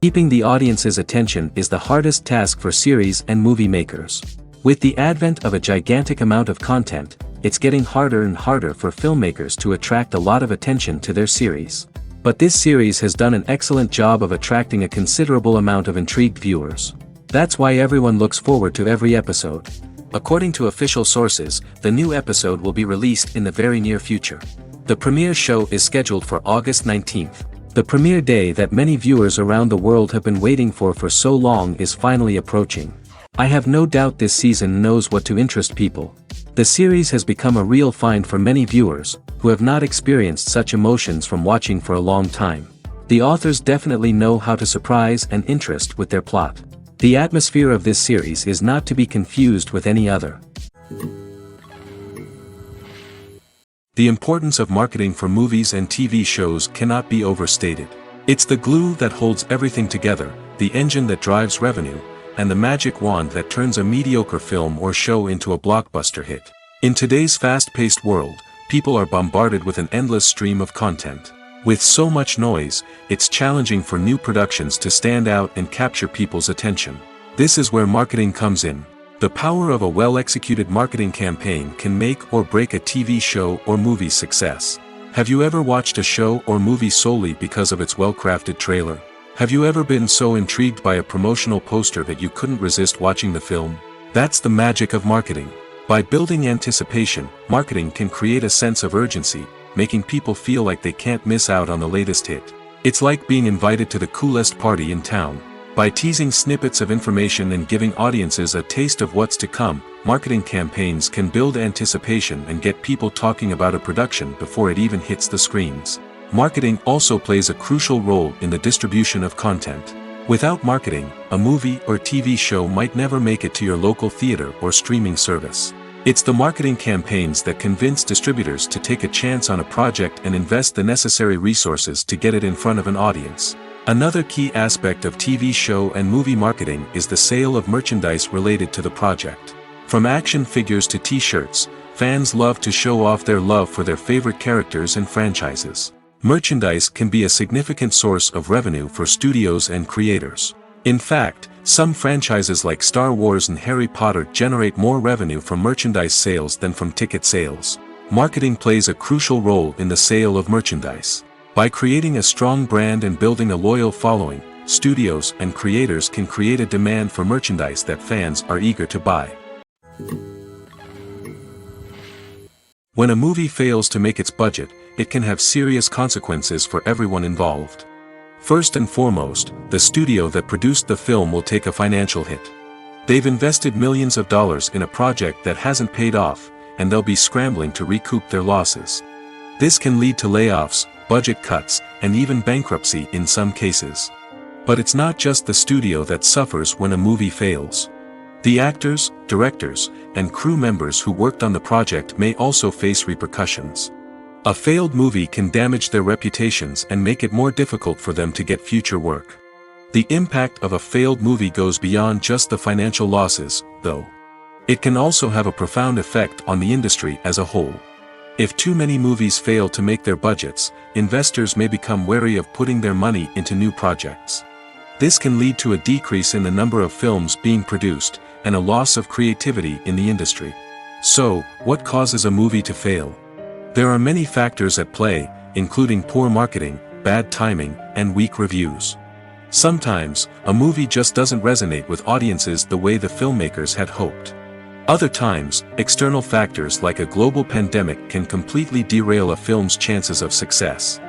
Keeping the audience's attention is the hardest task for series and movie makers. With the advent of a gigantic amount of content, it's getting harder and harder for filmmakers to attract a lot of attention to their series. But this series has done an excellent job of attracting a considerable amount of intrigued viewers. That's why everyone looks forward to every episode. According to official sources, the new episode will be released in the very near future. The premiere show is scheduled for August 19th. The premiere day that many viewers around the world have been waiting for so long is finally approaching. I have no doubt this season knows what to interest people. The series has become a real find for many viewers, who have not experienced such emotions from watching for a long time. The authors definitely know how to surprise and interest with their plot. The atmosphere of this series is not to be confused with any other. The importance of marketing for movies and TV shows cannot be overstated. It's the glue that holds everything together, the engine that drives revenue, and the magic wand that turns a mediocre film or show into a blockbuster hit. In today's fast-paced world, people are bombarded with an endless stream of content. With so much noise, it's challenging for new productions to stand out and capture people's attention. This is where marketing comes in. The power of a well-executed marketing campaign can make or break a TV show or movie's success. Have you ever watched a show or movie solely because of its well-crafted trailer? Have you ever been so intrigued by a promotional poster that you couldn't resist watching the film? That's the magic of marketing. By building anticipation, marketing can create a sense of urgency, making people feel like they can't miss out on the latest hit. It's like being invited to the coolest party in town. By teasing snippets of information and giving audiences a taste of what's to come, marketing campaigns can build anticipation and get people talking about a production before it even hits the screens. Marketing also plays a crucial role in the distribution of content. Without marketing, a movie or TV show might never make it to your local theater or streaming service. It's the marketing campaigns that convince distributors to take a chance on a project and invest the necessary resources to get it in front of an audience. Another key aspect of TV show and movie marketing is the sale of merchandise related to the project. From action figures to t-shirts, fans love to show off their love for their favorite characters and franchises. Merchandise can be a significant source of revenue for studios and creators. In fact, some franchises like Star Wars and Harry Potter generate more revenue from merchandise sales than from ticket sales. Marketing plays a crucial role in the sale of merchandise. By creating a strong brand and building a loyal following, studios and creators can create a demand for merchandise that fans are eager to buy. When a movie fails to make its budget, it can have serious consequences for everyone involved. First and foremost, the studio that produced the film will take a financial hit. They've invested millions of dollars in a project that hasn't paid off, and they'll be scrambling to recoup their losses. This can lead to layoffs, budget cuts, and even bankruptcy in some cases. But it's not just the studio that suffers when a movie fails. The actors, directors, and crew members who worked on the project may also face repercussions. A failed movie can damage their reputations and make it more difficult for them to get future work. The impact of a failed movie goes beyond just the financial losses, though. It can also have a profound effect on the industry as a whole. If too many movies fail to make their budgets, investors may become wary of putting their money into new projects. This can lead to a decrease in the number of films being produced, and a loss of creativity in the industry. So, what causes a movie to fail? There are many factors at play, including poor marketing, bad timing, and weak reviews. Sometimes, a movie just doesn't resonate with audiences the way the filmmakers had hoped. Other times, external factors like a global pandemic can completely derail a film's chances of success.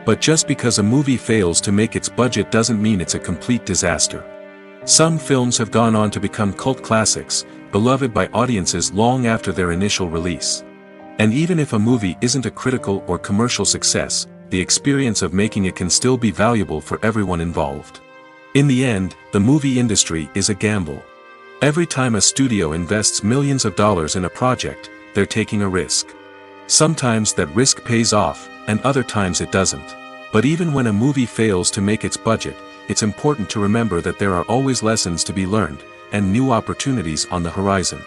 But just because a movie fails to make its budget doesn't mean it's a complete disaster. Some films have gone on to become cult classics, beloved by audiences long after their initial release. And even if a movie isn't a critical or commercial success, the experience of making it can still be valuable for everyone involved. In the end, the movie industry is a gamble. Every time a studio invests millions of dollars in a project, they're taking a risk. Sometimes that risk pays off, and other times it doesn't. But even when a movie fails to make its budget, it's important to remember that there are always lessons to be learned, and new opportunities on the horizon.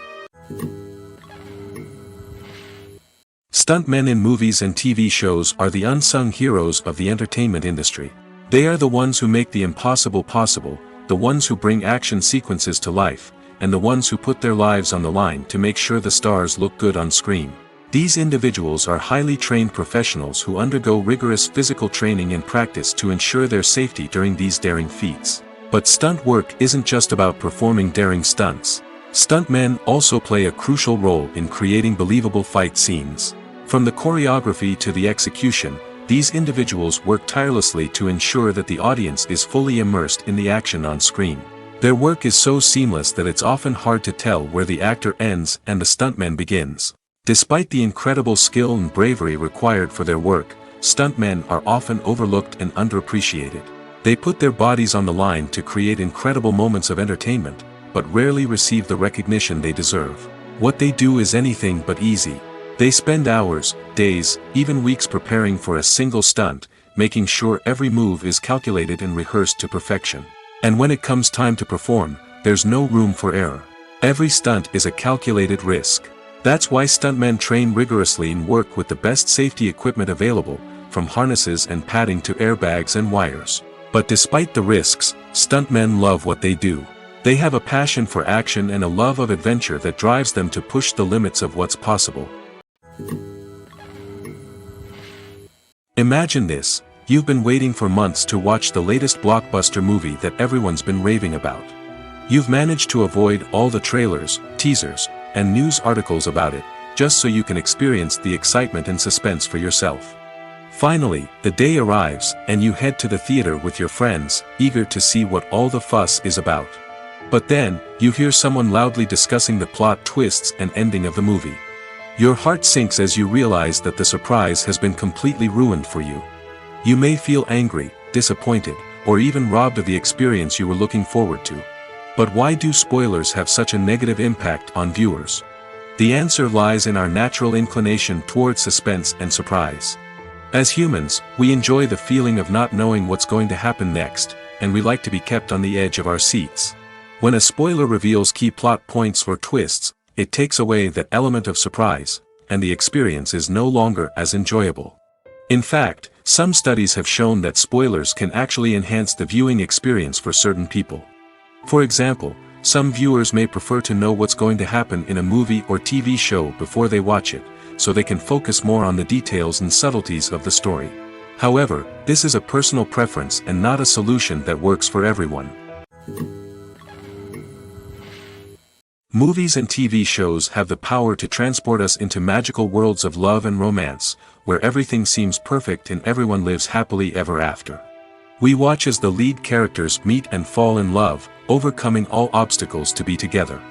Stuntmen in movies and TV shows are the unsung heroes of the entertainment industry. They are the ones who make the impossible possible, the ones who bring action sequences to life, and the ones who put their lives on the line to make sure the stars look good on screen. These individuals are highly trained professionals who undergo rigorous physical training and practice to ensure their safety during these daring feats. But stunt work isn't just about performing daring stunts. Stuntmen also play a crucial role in creating believable fight scenes. From the choreography to the execution, these individuals work tirelessly to ensure that the audience is fully immersed in the action on screen. Their work is so seamless that it's often hard to tell where the actor ends and the stuntman begins. Despite the incredible skill and bravery required for their work, stuntmen are often overlooked and underappreciated. They put their bodies on the line to create incredible moments of entertainment, but rarely receive the recognition they deserve. What they do is anything but easy. They spend hours, days, even weeks preparing for a single stunt, making sure every move is calculated and rehearsed to perfection. And when it comes time to perform, there's no room for error. Every stunt is a calculated risk. That's why stuntmen train rigorously and work with the best safety equipment available, from harnesses and padding to airbags and wires. But despite the risks, stuntmen love what they do. They have a passion for action and a love of adventure that drives them to push the limits of what's possible. Imagine this: you've been waiting for months to watch the latest blockbuster movie that everyone's been raving about. You've managed to avoid all the trailers, teasers, and news articles about it, just so you can experience the excitement and suspense for yourself. Finally, the day arrives, and you head to the theater with your friends, eager to see what all the fuss is about. But then, you hear someone loudly discussing the plot twists and ending of the movie. Your heart sinks as you realize that the surprise has been completely ruined for you. You may feel angry, disappointed, or even robbed of the experience you were looking forward to. But why do spoilers have such a negative impact on viewers? The answer lies in our natural inclination toward suspense and surprise. As humans, we enjoy the feeling of not knowing what's going to happen next, and we like to be kept on the edge of our seats. When a spoiler reveals key plot points or twists, it takes away that element of surprise, and the experience is no longer as enjoyable. In fact, some studies have shown that spoilers can actually enhance the viewing experience for certain people. For example, some viewers may prefer to know what's going to happen in a movie or TV show before they watch it, so they can focus more on the details and subtleties of the story. However, this is a personal preference and not a solution that works for everyone. Movies and TV shows have the power to transport us into magical worlds of love and romance, where everything seems perfect and everyone lives happily ever after. We watch as the lead characters meet and fall in love, overcoming all obstacles to be together.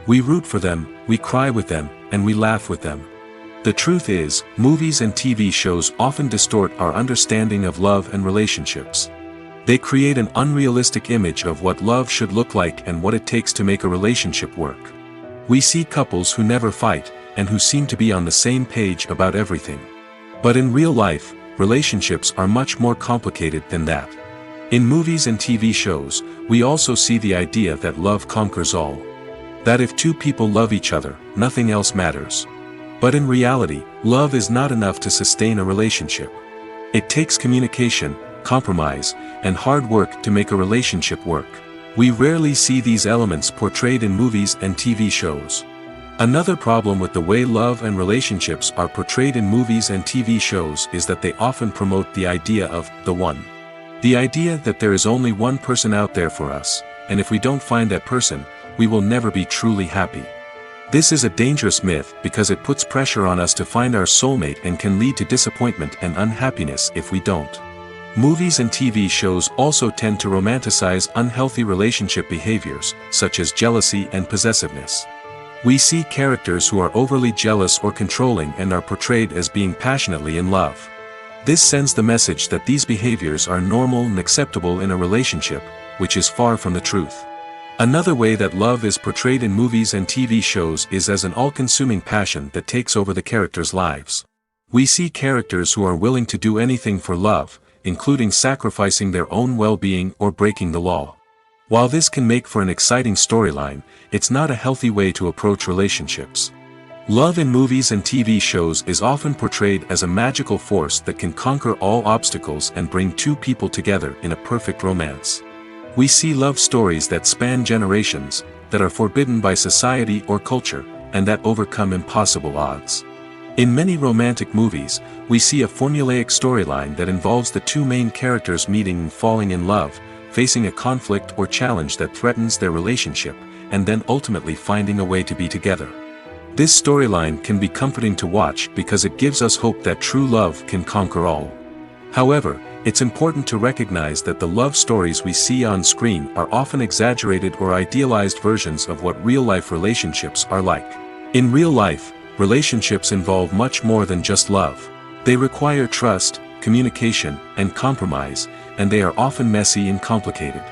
We root for them, we cry with them, and we laugh with them. The truth is, movies and TV shows often distort our understanding of love and relationships. They create an unrealistic image of what love should look like and what it takes to make a relationship work. We see couples who never fight, and who seem to be on the same page about everything. But in real life, relationships are much more complicated than that. In movies and TV shows, we also see the idea that love conquers all. That if two people love each other, nothing else matters. But in reality, love is not enough to sustain a relationship. It takes communication, compromise, and hard work to make a relationship work. We rarely see these elements portrayed in movies and TV shows. Another problem with the way love and relationships are portrayed in movies and TV shows is that they often promote the idea of the one. The idea that there is only one person out there for us, and if we don't find that person, we will never be truly happy. This is a dangerous myth because it puts pressure on us to find our soulmate and can lead to disappointment and unhappiness if we don't. Movies and TV shows also tend to romanticize unhealthy relationship behaviors, such as jealousy and possessiveness. We see characters who are overly jealous or controlling and are portrayed as being passionately in love. This sends the message that these behaviors are normal and acceptable in a relationship, which is far from the truth. Another way that love is portrayed in movies and TV shows is as an all-consuming passion that takes over the characters' lives. We see characters who are willing to do anything for love, including sacrificing their own well-being or breaking the law. While this can make for an exciting storyline, it's not a healthy way to approach relationships. Love in movies and TV shows is often portrayed as a magical force that can conquer all obstacles and bring two people together in a perfect romance. We see love stories that span generations, that are forbidden by society or culture, and that overcome impossible odds. In many romantic movies, we see a formulaic storyline that involves the two main characters meeting and falling in love, facing a conflict or challenge that threatens their relationship, and then ultimately finding a way to be together. This storyline can be comforting to watch because it gives us hope that true love can conquer all. However, it's important to recognize that the love stories we see on screen are often exaggerated or idealized versions of what real-life relationships are like. In real life, relationships involve much more than just love. They require trust, communication, and compromise, and they are often messy and complicated.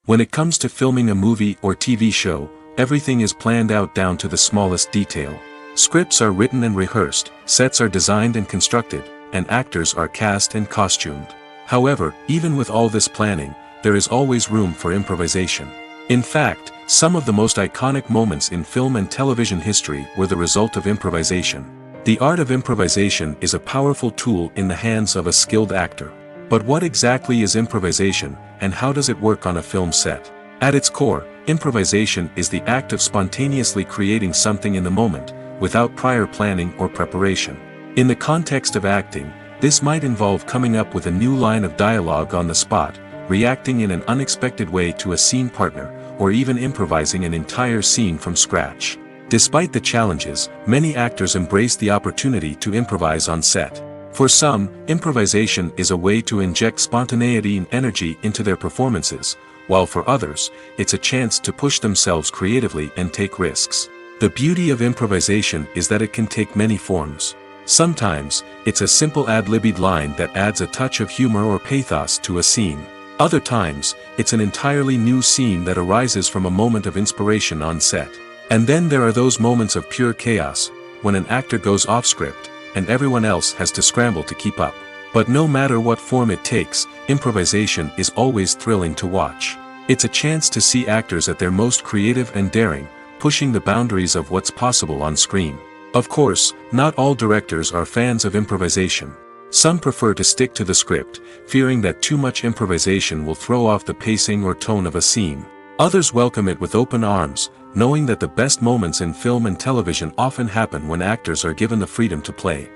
When it comes to filming a movie or TV show, everything is planned out down to the smallest detail. Scripts are written and rehearsed, sets are designed and constructed, and actors are cast and costumed. However, even with all this planning, there is always room for improvisation. In fact, some of the most iconic moments in film and television history were the result of improvisation. The art of improvisation is a powerful tool in the hands of a skilled actor. But what exactly is improvisation, and how does it work on a film set? At its core, improvisation is the act of spontaneously creating something in the moment, without prior planning or preparation. In the context of acting, this might involve coming up with a new line of dialogue on the spot, reacting in an unexpected way to a scene partner, or even improvising an entire scene from scratch. Despite the challenges, many actors embrace the opportunity to improvise on set. For some, improvisation is a way to inject spontaneity and energy into their performances, while for others, it's a chance to push themselves creatively and take risks. The beauty of improvisation is that it can take many forms. Sometimes, it's a simple ad-libbed line that adds a touch of humor or pathos to a scene. Other times, it's an entirely new scene that arises from a moment of inspiration on set. And then there are those moments of pure chaos, when an actor goes off script, and everyone else has to scramble to keep up. But no matter what form it takes, improvisation is always thrilling to watch. It's a chance to see actors at their most creative and daring, pushing the boundaries of what's possible on screen. Of course, not all directors are fans of improvisation. Some prefer to stick to the script, fearing that too much improvisation will throw off the pacing or tone of a scene. Others welcome it with open arms, knowing that the best moments in film and television often happen when actors are given the freedom to play.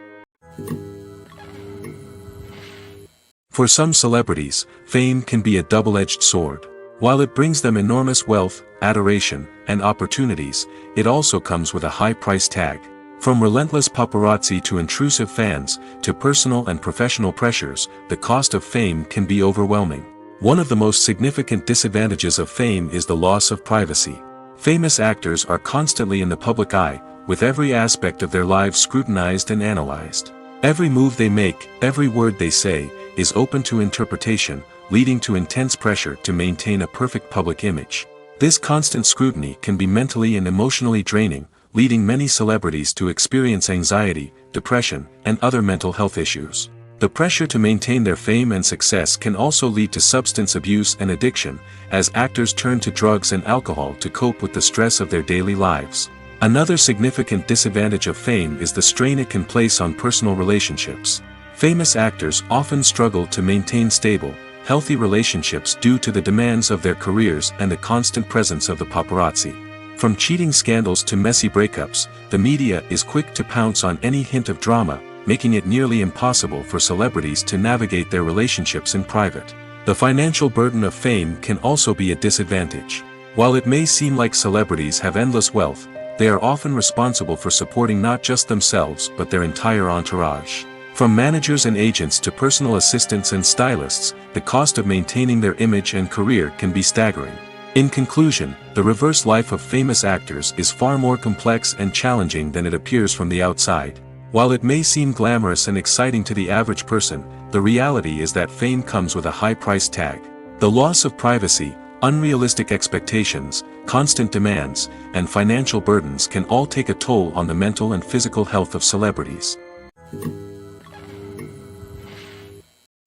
For some celebrities, fame can be a double-edged sword. While it brings them enormous wealth, adoration, and opportunities, it also comes with a high price tag. From relentless paparazzi to intrusive fans, to personal and professional pressures, the cost of fame can be overwhelming. One of the most significant disadvantages of fame is the loss of privacy. Famous actors are constantly in the public eye, with every aspect of their lives scrutinized and analyzed. Every move they make, every word they say, is open to interpretation, leading to intense pressure to maintain a perfect public image. This constant scrutiny can be mentally and emotionally draining, leading many celebrities to experience anxiety, depression, and other mental health issues. The pressure to maintain their fame and success can also lead to substance abuse and addiction, as actors turn to drugs and alcohol to cope with the stress of their daily lives. Another significant disadvantage of fame is the strain it can place on personal relationships. Famous actors often struggle to maintain stable, healthy relationships due to the demands of their careers and the constant presence of the paparazzi. From cheating scandals to messy breakups, the media is quick to pounce on any hint of drama, making it nearly impossible for celebrities to navigate their relationships in private. The financial burden of fame can also be a disadvantage. While it may seem like celebrities have endless wealth, they are often responsible for supporting not just themselves but their entire entourage. From managers and agents to personal assistants and stylists, the cost of maintaining their image and career can be staggering. In conclusion, the reverse life of famous actors is far more complex and challenging than it appears from the outside. While it may seem glamorous and exciting to the average person, the reality is that fame comes with a high price tag. The loss of privacy, unrealistic expectations, constant demands, and financial burdens can all take a toll on the mental and physical health of celebrities.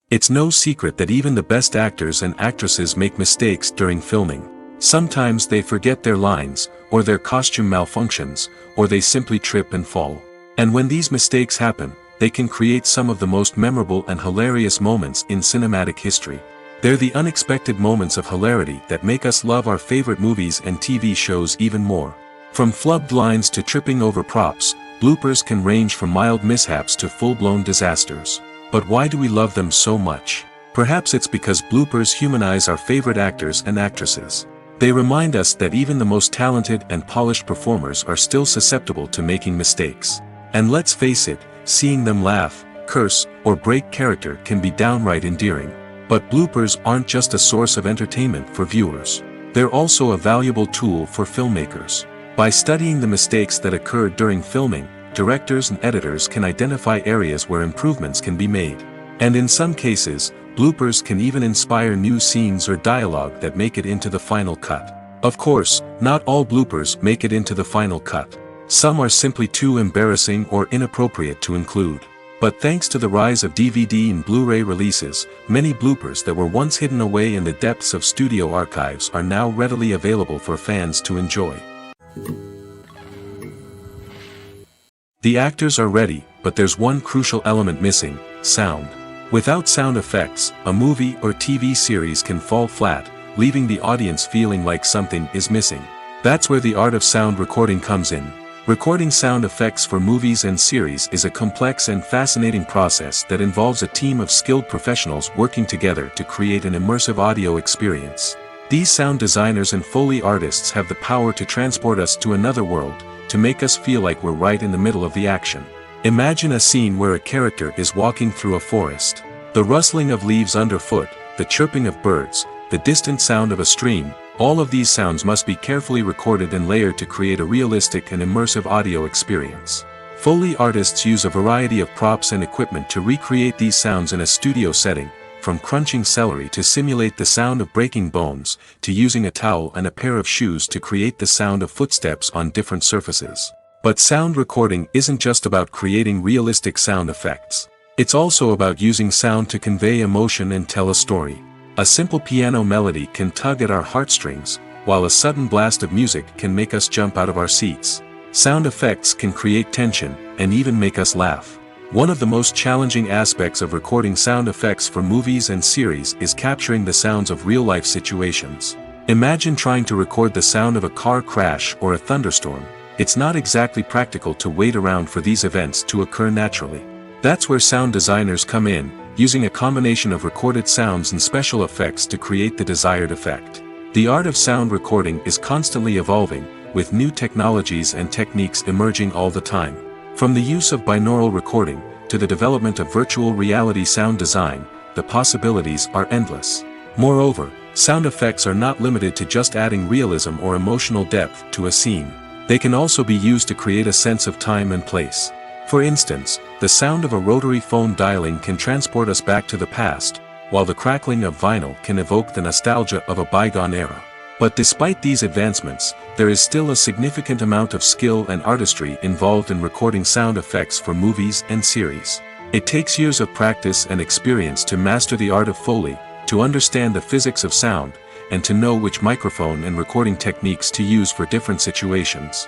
It's no secret that even the best actors and actresses make mistakes during filming. Sometimes they forget their lines, or their costume malfunctions, or they simply trip and fall. And when these mistakes happen, they can create some of the most memorable and hilarious moments in cinematic history. They're the unexpected moments of hilarity that make us love our favorite movies and TV shows even more. From flubbed lines to tripping over props, bloopers can range from mild mishaps to full-blown disasters. But why do we love them so much? Perhaps it's because bloopers humanize our favorite actors and actresses. They remind us that even the most talented and polished performers are still susceptible to making mistakes. And let's face it, seeing them laugh, curse, or break character can be downright endearing. But bloopers aren't just a source of entertainment for viewers. They're also a valuable tool for filmmakers. By studying the mistakes that occurred during filming, directors and editors can identify areas where improvements can be made. And in some cases, bloopers can even inspire new scenes or dialogue that make it into the final cut. Of course, not all bloopers make it into the final cut. Some are simply too embarrassing or inappropriate to include. But thanks to the rise of DVD and Blu-ray releases, many bloopers that were once hidden away in the depths of studio archives are now readily available for fans to enjoy. The actors are ready, but there's one crucial element missing: sound. Without sound effects, a movie or TV series can fall flat, leaving the audience feeling like something is missing. That's where the art of sound recording comes in. Recording sound effects for movies and series is a complex and fascinating process that involves a team of skilled professionals working together to create an immersive audio experience. These sound designers and Foley artists have the power to transport us to another world, to make us feel like we're right in the middle of the action. Imagine a scene where a character is walking through a forest. The rustling of leaves underfoot, the chirping of birds, the distant sound of a stream, all of these sounds must be carefully recorded and layered to create a realistic and immersive audio experience. Foley artists use a variety of props and equipment to recreate these sounds in a studio setting, from crunching celery to simulate the sound of breaking bones, to using a towel and a pair of shoes to create the sound of footsteps on different surfaces. But sound recording isn't just about creating realistic sound effects. It's also about using sound to convey emotion and tell a story. A simple piano melody can tug at our heartstrings, while a sudden blast of music can make us jump out of our seats. Sound effects can create tension, and even make us laugh. One of the most challenging aspects of recording sound effects for movies and series is capturing the sounds of real-life situations. Imagine trying to record the sound of a car crash or a thunderstorm. It's not exactly practical to wait around for these events to occur naturally. That's where sound designers come in, using a combination of recorded sounds and special effects to create the desired effect. The art of sound recording is constantly evolving, with new technologies and techniques emerging all the time. From the use of binaural recording, to the development of virtual reality sound design, the possibilities are endless. Moreover, sound effects are not limited to just adding realism or emotional depth to a scene. They can also be used to create a sense of time and place. For instance, the sound of a rotary phone dialing can transport us back to the past, while the crackling of vinyl can evoke the nostalgia of a bygone era. But despite these advancements, there is still a significant amount of skill and artistry involved in recording sound effects for movies and series. It takes years of practice and experience to master the art of Foley, to understand the physics of sound, and to know which microphone and recording techniques to use for different situations.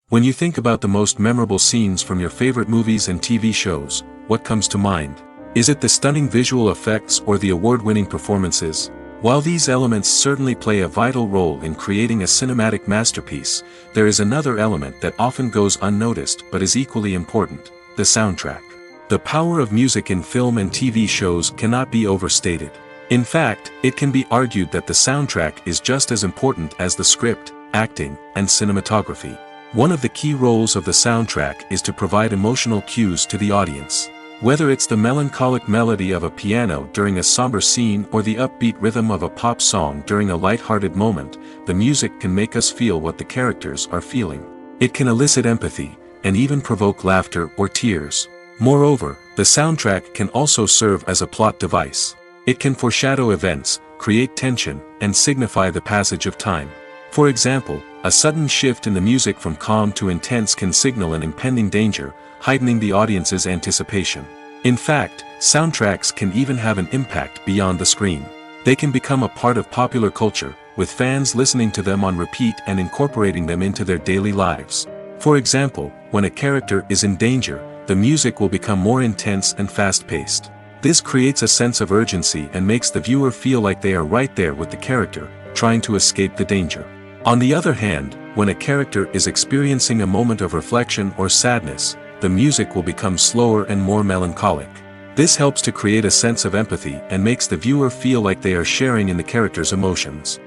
When you think about the most memorable scenes from your favorite movies and TV shows, what comes to mind? Is it the stunning visual effects or the award-winning performances? While these elements certainly play a vital role in creating a cinematic masterpiece, there is another element that often goes unnoticed but is equally important: the soundtrack. The power of music in film and TV shows cannot be overstated. In fact, it can be argued that the soundtrack is just as important as the script, acting, and cinematography. One of the key roles of the soundtrack is to provide emotional cues to the audience. Whether it's the melancholic melody of a piano during a somber scene or the upbeat rhythm of a pop song during a light-hearted moment, the music can make us feel what the characters are feeling. It can elicit empathy, and even provoke laughter or tears. Moreover, the soundtrack can also serve as a plot device. It can foreshadow events, create tension, and signify the passage of time. For example, a sudden shift in the music from calm to intense can signal an impending danger, heightening the audience's anticipation. In fact, soundtracks can even have an impact beyond the screen. They can become a part of popular culture, with fans listening to them on repeat and incorporating them into their daily lives. For example, when a character is in danger, the music will become more intense and fast-paced. This creates a sense of urgency and makes the viewer feel like they are right there with the character, trying to escape the danger. On the other hand, when a character is experiencing a moment of reflection or sadness, the music will become slower and more melancholic. This helps to create a sense of empathy and makes the viewer feel like they are sharing in the character's emotions.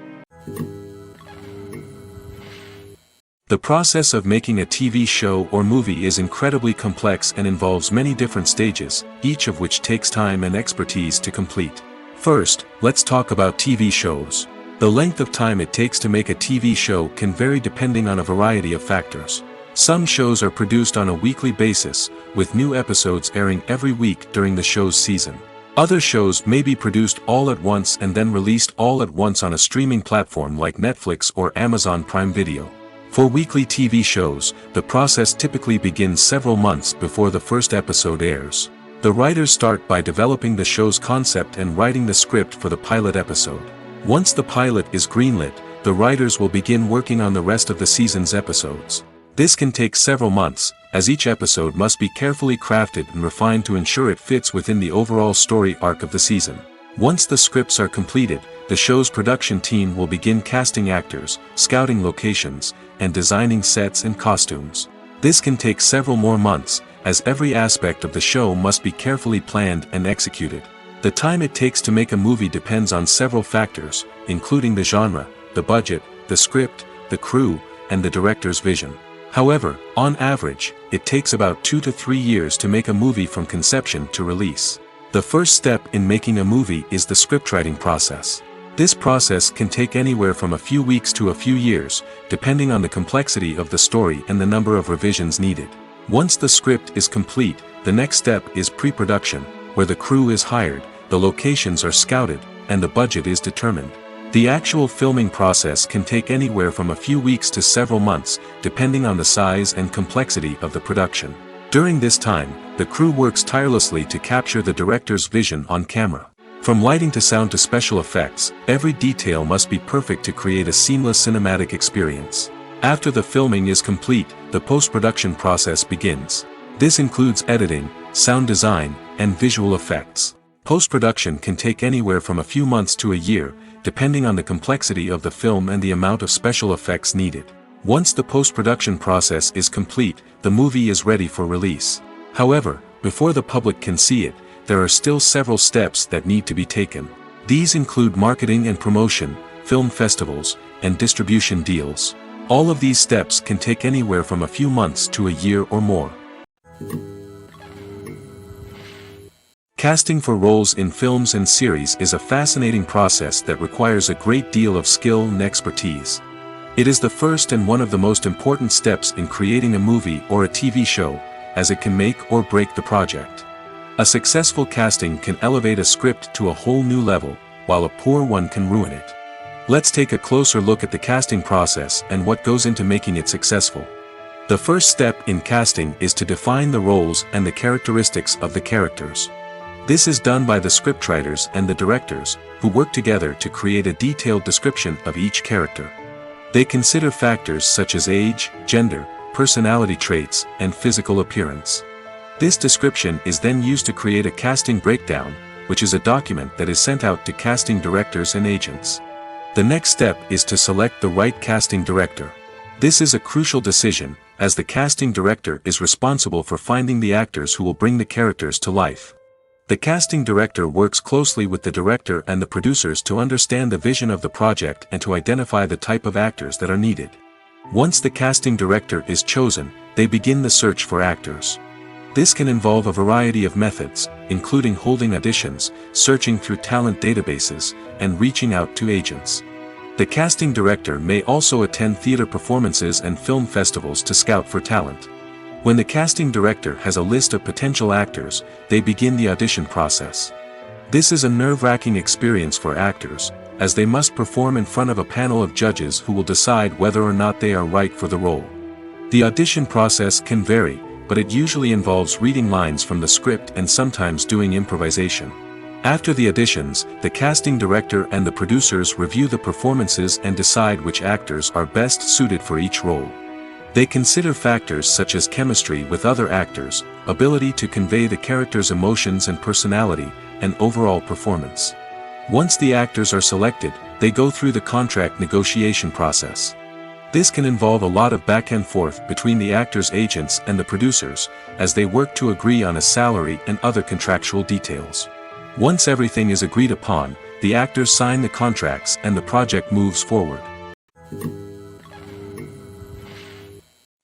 The process of making a TV show or movie is incredibly complex and involves many different stages, each of which takes time and expertise to complete. First, let's talk about TV shows. The length of time it takes to make a TV show can vary depending on a variety of factors. Some shows are produced on a weekly basis, with new episodes airing every week during the show's season. Other shows may be produced all at once and then released all at once on a streaming platform like Netflix or Amazon Prime Video. For weekly TV shows, the process typically begins several months before the first episode airs. The writers start by developing the show's concept and writing the script for the pilot episode. Once the pilot is greenlit, the writers will begin working on the rest of the season's episodes. This can take several months, as each episode must be carefully crafted and refined to ensure it fits within the overall story arc of the season. Once the scripts are completed, the show's production team will begin casting actors, scouting locations, and designing sets and costumes. This can take several more months, as every aspect of the show must be carefully planned and executed. The time it takes to make a movie depends on several factors, including the genre, the budget, the script, the crew, and the director's vision. However, on average, it takes about 2 to 3 years to make a movie from conception to release. The first step in making a movie is the scriptwriting process. This process can take anywhere from a few weeks to a few years, depending on the complexity of the story and the number of revisions needed. Once the script is complete, the next step is pre-production, where the crew is hired, the locations are scouted, and the budget is determined. The actual filming process can take anywhere from a few weeks to several months, depending on the size and complexity of the production. During this time, the crew works tirelessly to capture the director's vision on camera. From lighting to sound to special effects, every detail must be perfect to create a seamless cinematic experience. After the filming is complete, the post-production process begins. This includes editing, sound design, and visual effects. Post-production can take anywhere from a few months to a year, depending on the complexity of the film and the amount of special effects needed. Once the post-production process is complete, the movie is ready for release. However, before the public can see it, there are still several steps that need to be taken. These include marketing and promotion, film festivals, and distribution deals. All of these steps can take anywhere from a few months to a year or more. Casting for roles in films and series is a fascinating process that requires a great deal of skill and expertise. It is the first and one of the most important steps in creating a movie or a TV show, as it can make or break the project. A successful casting can elevate a script to a whole new level, while a poor one can ruin it. Let's take a closer look at the casting process and what goes into making it successful. The first step in casting is to define the roles and the characteristics of the characters. This is done by the scriptwriters and the directors, who work together to create a detailed description of each character. They consider factors such as age, gender, personality traits, and physical appearance. This description is then used to create a casting breakdown, which is a document that is sent out to casting directors and agents. The next step is to select the right casting director. This is a crucial decision, as the casting director is responsible for finding the actors who will bring the characters to life. The casting director works closely with the director and the producers to understand the vision of the project and to identify the type of actors that are needed. Once the casting director is chosen, they begin the search for actors. This can involve a variety of methods, including holding auditions, searching through talent databases, and reaching out to agents. The casting director may also attend theater performances and film festivals to scout for talent. When the casting director has a list of potential actors, they begin the audition process. This is a nerve-wracking experience for actors, as they must perform in front of a panel of judges who will decide whether or not they are right for the role. The audition process can vary, but it usually involves reading lines from the script and sometimes doing improvisation. After the auditions, the casting director and the producers review the performances and decide which actors are best suited for each role. They consider factors such as chemistry with other actors, ability to convey the character's emotions and personality, and overall performance. Once the actors are selected, they go through the contract negotiation process. This can involve a lot of back and forth between the actors' agents and the producers, as they work to agree on a salary and other contractual details. Once everything is agreed upon, the actors sign the contracts and the project moves forward.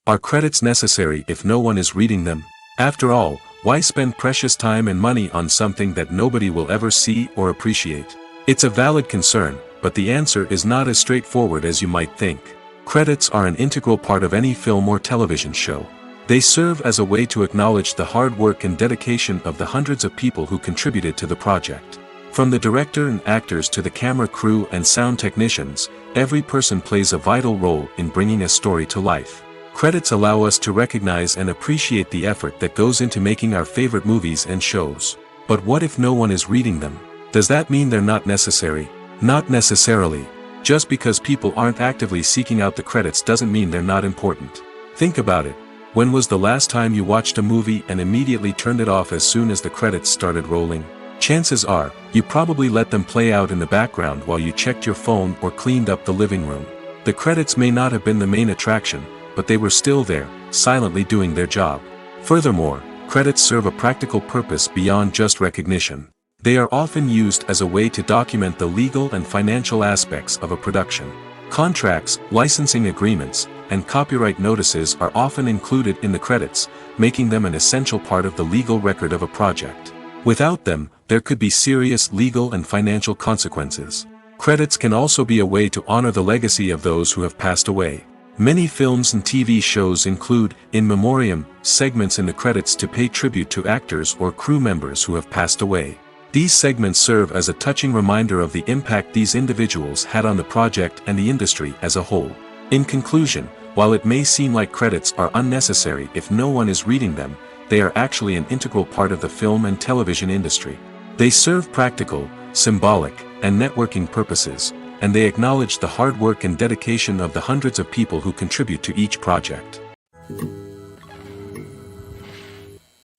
Are credits necessary if no one is reading them? After all, why spend precious time and money on something that nobody will ever see or appreciate? It's a valid concern, but the answer is not as straightforward as you might think. Credits are an integral part of any film or television show. They serve as a way to acknowledge the hard work and dedication of the hundreds of people who contributed to the project. From the director and actors to the camera crew and sound technicians, every person plays a vital role in bringing a story to life. Credits allow us to recognize and appreciate the effort that goes into making our favorite movies and shows. But what if no one is reading them? Does that mean they're not necessary? Not necessarily. Just because people aren't actively seeking out the credits doesn't mean they're not important. Think about it. When was the last time you watched a movie and immediately turned it off as soon as the credits started rolling? Chances are, you probably let them play out in the background while you checked your phone or cleaned up the living room. The credits may not have been the main attraction, but they were still there, silently doing their job. Furthermore, credits serve a practical purpose beyond just recognition. They are often used as a way to document the legal and financial aspects of a production. Contracts, licensing agreements, and copyright notices are often included in the credits, making them an essential part of the legal record of a project. Without them, there could be serious legal and financial consequences. Credits can also be a way to honor the legacy of those who have passed away. Many films and TV shows include, in memoriam, segments in the credits to pay tribute to actors or crew members who have passed away. These segments serve as a touching reminder of the impact these individuals had on the project and the industry as a whole. In conclusion, while it may seem like credits are unnecessary if no one is reading them, they are actually an integral part of the film and television industry. They serve practical, symbolic, and networking purposes, and they acknowledge the hard work and dedication of the hundreds of people who contribute to each project.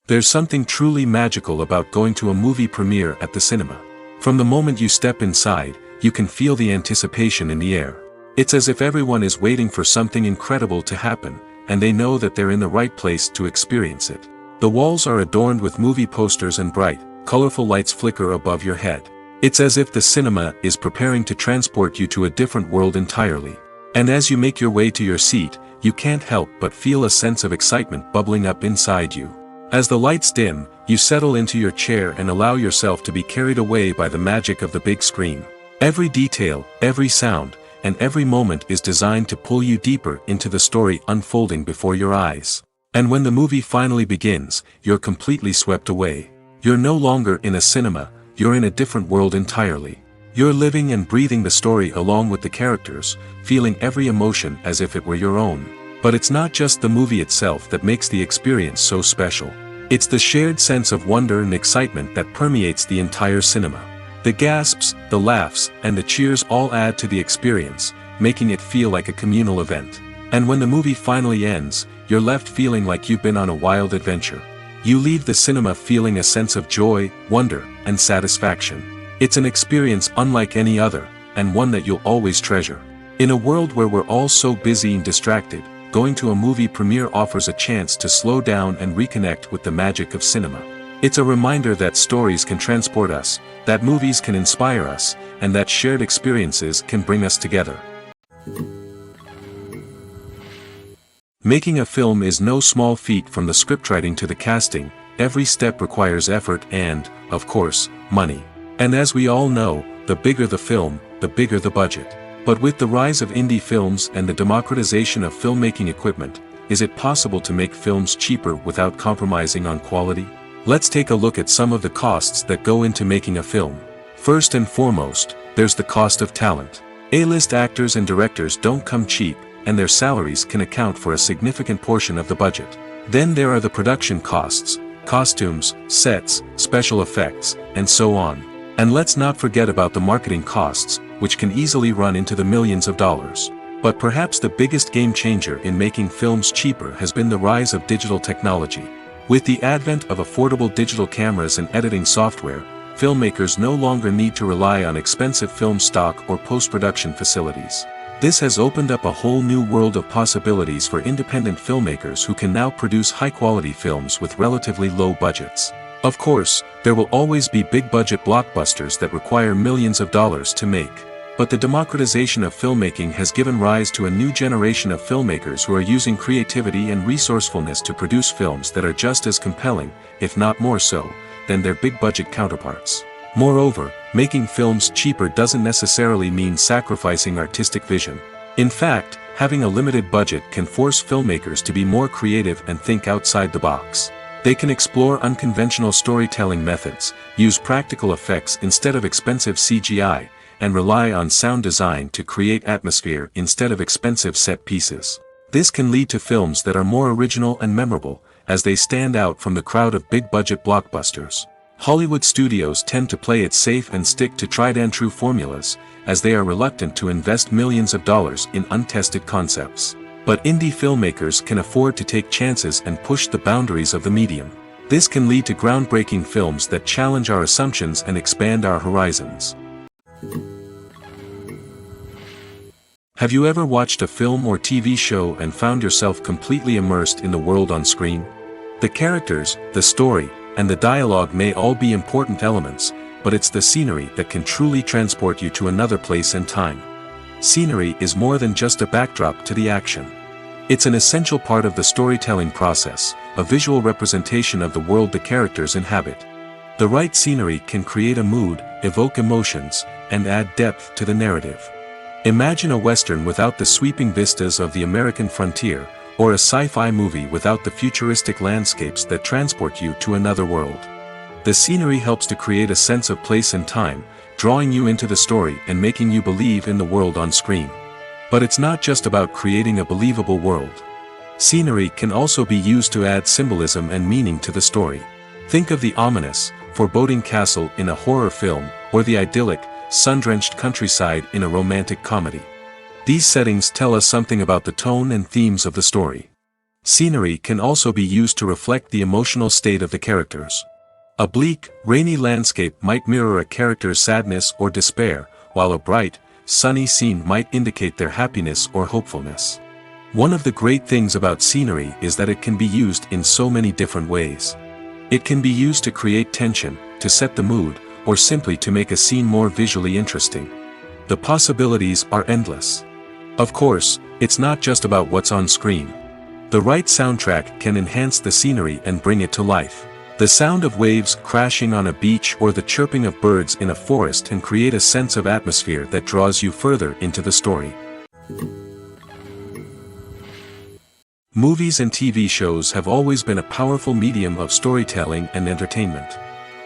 There's something truly magical about going to a movie premiere at the cinema. From the moment you step inside, you can feel the anticipation in the air. It's as if everyone is waiting for something incredible to happen, and they know that they're in the right place to experience it. The walls are adorned with movie posters and bright, colorful lights flicker above your head. It's as if the cinema is preparing to transport you to a different world entirely. And as you make your way to your seat, you can't help but feel a sense of excitement bubbling up inside you. As the lights dim, you settle into your chair and allow yourself to be carried away by the magic of the big screen. Every detail, every sound, and every moment is designed to pull you deeper into the story unfolding before your eyes. And when the movie finally begins, you're completely swept away. You're no longer in a cinema, you're in a different world entirely. You're living and breathing the story along with the characters, feeling every emotion as if it were your own. But it's not just the movie itself that makes the experience so special. It's the shared sense of wonder and excitement that permeates the entire cinema. The gasps, the laughs, and the cheers all add to the experience, making it feel like a communal event. And when the movie finally ends, you're left feeling like you've been on a wild adventure. You leave the cinema feeling a sense of joy, wonder, and satisfaction. It's an experience unlike any other, and one that you'll always treasure. In a world where we're all so busy and distracted, going to a movie premiere offers a chance to slow down and reconnect with the magic of cinema. It's a reminder that stories can transport us, that movies can inspire us, and that shared experiences can bring us together. Making a film is no small feat. From the scriptwriting to the casting, every step requires effort and, of course, money. And as we all know, the bigger the film, the bigger the budget. But with the rise of indie films and the democratization of filmmaking equipment, is it possible to make films cheaper without compromising on quality? Let's take a look at some of the costs that go into making a film. First and foremost, there's the cost of talent. A-list actors and directors don't come cheap, and their salaries can account for a significant portion of the budget. Then there are the production costs, costumes, sets, special effects, and so on. And let's not forget about the marketing costs, which can easily run into the millions of dollars. But perhaps the biggest game changer in making films cheaper has been the rise of digital technology. With the advent of affordable digital cameras and editing software, filmmakers no longer need to rely on expensive film stock or post-production facilities. This has opened up a whole new world of possibilities for independent filmmakers who can now produce high-quality films with relatively low budgets. Of course, there will always be big-budget blockbusters that require millions of dollars to make. But the democratization of filmmaking has given rise to a new generation of filmmakers who are using creativity and resourcefulness to produce films that are just as compelling, if not more so, than their big-budget counterparts. Moreover, making films cheaper doesn't necessarily mean sacrificing artistic vision. In fact, having a limited budget can force filmmakers to be more creative and think outside the box. They can explore unconventional storytelling methods, use practical effects instead of expensive CGI, and rely on sound design to create atmosphere instead of expensive set pieces. This can lead to films that are more original and memorable, as they stand out from the crowd of big-budget blockbusters. Hollywood studios tend to play it safe and stick to tried-and-true formulas, as they are reluctant to invest millions of dollars in untested concepts. But indie filmmakers can afford to take chances and push the boundaries of the medium. This can lead to groundbreaking films that challenge our assumptions and expand our horizons. Have you ever watched a film or TV show and found yourself completely immersed in the world on screen? The characters, the story, and the dialogue may all be important elements, but it's the scenery that can truly transport you to another place and time. Scenery is more than just a backdrop to the action. It's an essential part of the storytelling process, a visual representation of the world the characters inhabit. The right scenery can create a mood, evoke emotions, and add depth to the narrative. Imagine a Western without the sweeping vistas of the American frontier, or a sci-fi movie without the futuristic landscapes that transport you to another world. The scenery helps to create a sense of place and time, drawing you into the story and making you believe in the world on screen. But it's not just about creating a believable world. Scenery can also be used to add symbolism and meaning to the story. Think of the ominous, foreboding castle in a horror film, or the idyllic, sun-drenched countryside in a romantic comedy. These settings tell us something about the tone and themes of the story. Scenery can also be used to reflect the emotional state of the characters. A bleak, rainy landscape might mirror a character's sadness or despair, while a bright, sunny scene might indicate their happiness or hopefulness. One of the great things about scenery is that it can be used in so many different ways. It can be used to create tension, to set the mood, or simply to make a scene more visually interesting. The possibilities are endless. Of course, it's not just about what's on screen. The right soundtrack can enhance the scenery and bring it to life. The sound of waves crashing on a beach or the chirping of birds in a forest can create a sense of atmosphere that draws you further into the story. Movies and TV shows have always been a powerful medium of storytelling and entertainment.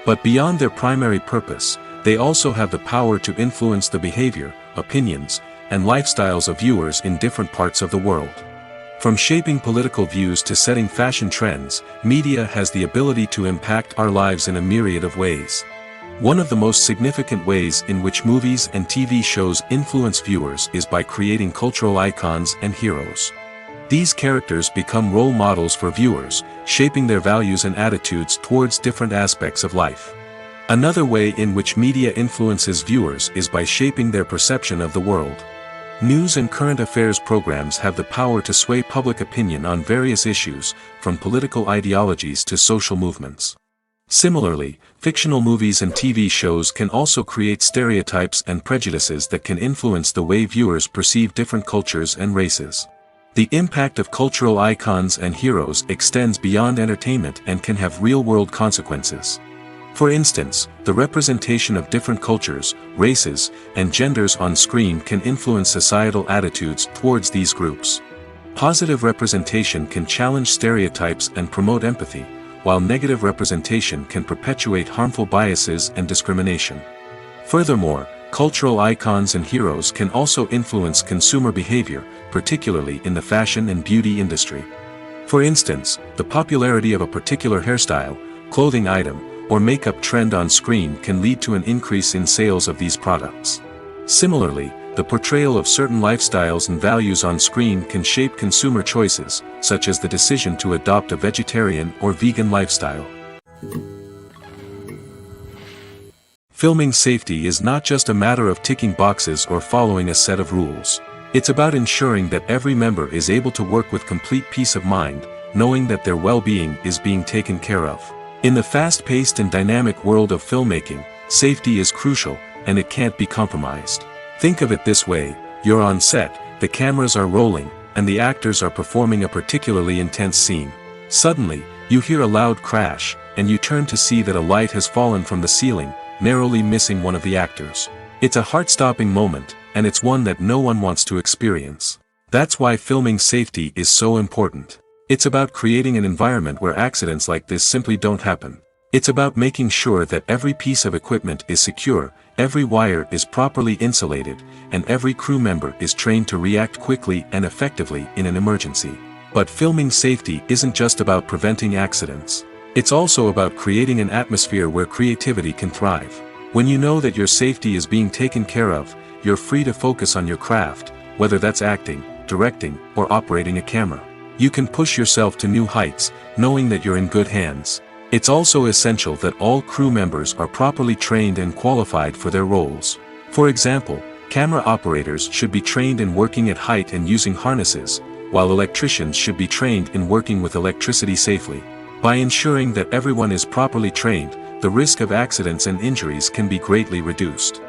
But beyond their primary purpose, they also have the power to influence the behavior, opinions, and lifestyles of viewers in different parts of the world. From shaping political views to setting fashion trends, media has the ability to impact our lives in a myriad of ways. One of the most significant ways in which movies and TV shows influence viewers is by creating cultural icons and heroes. These characters become role models for viewers, shaping their values and attitudes towards different aspects of life. Another way in which media influences viewers is by shaping their perception of the world. News and current affairs programs have the power to sway public opinion on various issues, from political ideologies to social movements. Similarly, fictional movies and TV shows can also create stereotypes and prejudices that can influence the way viewers perceive different cultures and races. The impact of cultural icons and heroes extends beyond entertainment and can have real-world consequences. For instance, the representation of different cultures, races, and genders on screen can influence societal attitudes towards these groups. Positive representation can challenge stereotypes and promote empathy, while negative representation can perpetuate harmful biases and discrimination. Furthermore, cultural icons and heroes can also influence consumer behavior, particularly in the fashion and beauty industry. For instance, the popularity of a particular hairstyle, clothing item, or makeup trend on screen can lead to an increase in sales of these products. Similarly, the portrayal of certain lifestyles and values on screen can shape consumer choices, such as the decision to adopt a vegetarian or vegan lifestyle. Filming safety is not just a matter of ticking boxes or following a set of rules. It's about ensuring that every member is able to work with complete peace of mind, knowing that their well-being is being taken care of. In the fast-paced and dynamic world of filmmaking, safety is crucial, and it can't be compromised. Think of it this way: you're on set, the cameras are rolling, and the actors are performing a particularly intense scene. Suddenly, you hear a loud crash, and you turn to see that a light has fallen from the ceiling, narrowly missing one of the actors. It's a heart-stopping moment, and it's one that no one wants to experience. That's why filming safety is so important. It's about creating an environment where accidents like this simply don't happen. It's about making sure that every piece of equipment is secure, every wire is properly insulated, and every crew member is trained to react quickly and effectively in an emergency. But filming safety isn't just about preventing accidents. It's also about creating an atmosphere where creativity can thrive. When you know that your safety is being taken care of, you're free to focus on your craft, whether that's acting, directing, or operating a camera. You can push yourself to new heights, knowing that you're in good hands. It's also essential that all crew members are properly trained and qualified for their roles. For example, camera operators should be trained in working at height and using harnesses, while electricians should be trained in working with electricity safely. By ensuring that everyone is properly trained, the risk of accidents and injuries can be greatly reduced.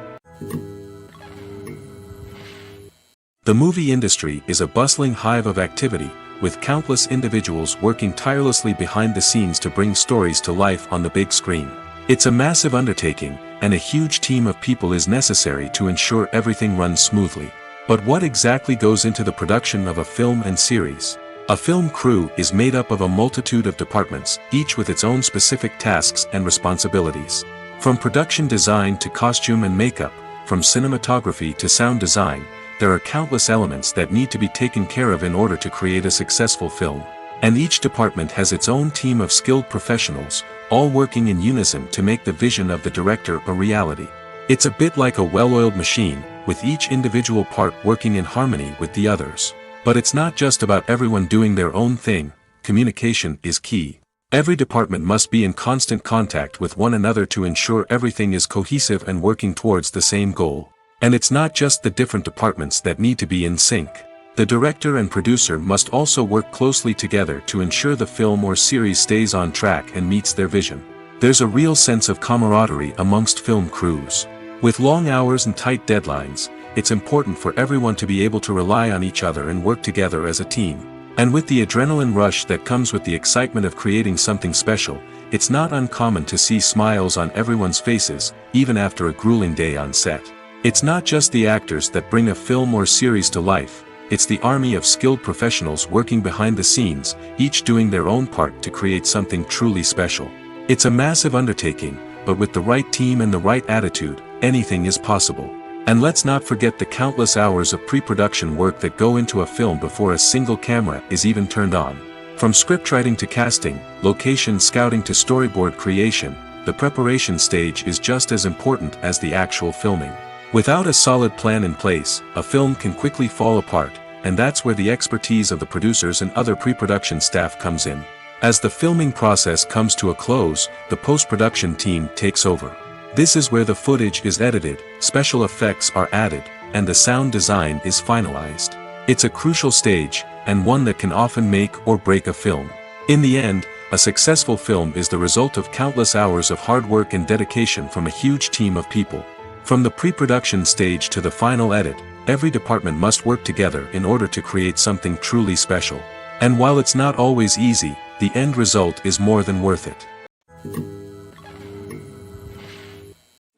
The movie industry is a bustling hive of activity, with countless individuals working tirelessly behind the scenes to bring stories to life on the big screen. It's a massive undertaking, and a huge team of people is necessary to ensure everything runs smoothly. But what exactly goes into the production of a film and series? A film crew is made up of a multitude of departments, each with its own specific tasks and responsibilities. From production design to costume and makeup, from cinematography to sound design, there are countless elements that need to be taken care of in order to create a successful film. And each department has its own team of skilled professionals, all working in unison to make the vision of the director a reality. It's a bit like a well-oiled machine, with each individual part working in harmony with the others. But it's not just about everyone doing their own thing. Communication is key. Every department must be in constant contact with one another to ensure everything is cohesive and working towards the same goal. And it's not just the different departments that need to be in sync. The director and producer must also work closely together to ensure the film or series stays on track and meets their vision. There's a real sense of camaraderie amongst film crews. With long hours and tight deadlines, it's important for everyone to be able to rely on each other and work together as a team. And with the adrenaline rush that comes with the excitement of creating something special, it's not uncommon to see smiles on everyone's faces, even after a grueling day on set. It's not just the actors that bring a film or series to life, it's the army of skilled professionals working behind the scenes, each doing their own part to create something truly special. It's a massive undertaking, but with the right team and the right attitude, anything is possible. And let's not forget the countless hours of pre-production work that go into a film before a single camera is even turned on. From scriptwriting to casting, location scouting to storyboard creation, the preparation stage is just as important as the actual filming. Without a solid plan in place, a film can quickly fall apart, and that's where the expertise of the producers and other pre-production staff comes in. As the filming process comes to a close, the post-production team takes over. This is where the footage is edited, special effects are added, and the sound design is finalized. It's a crucial stage, and one that can often make or break a film. In the end, a successful film is the result of countless hours of hard work and dedication from a huge team of people. From the pre-production stage to the final edit, every department must work together in order to create something truly special. And while it's not always easy, the end result is more than worth it.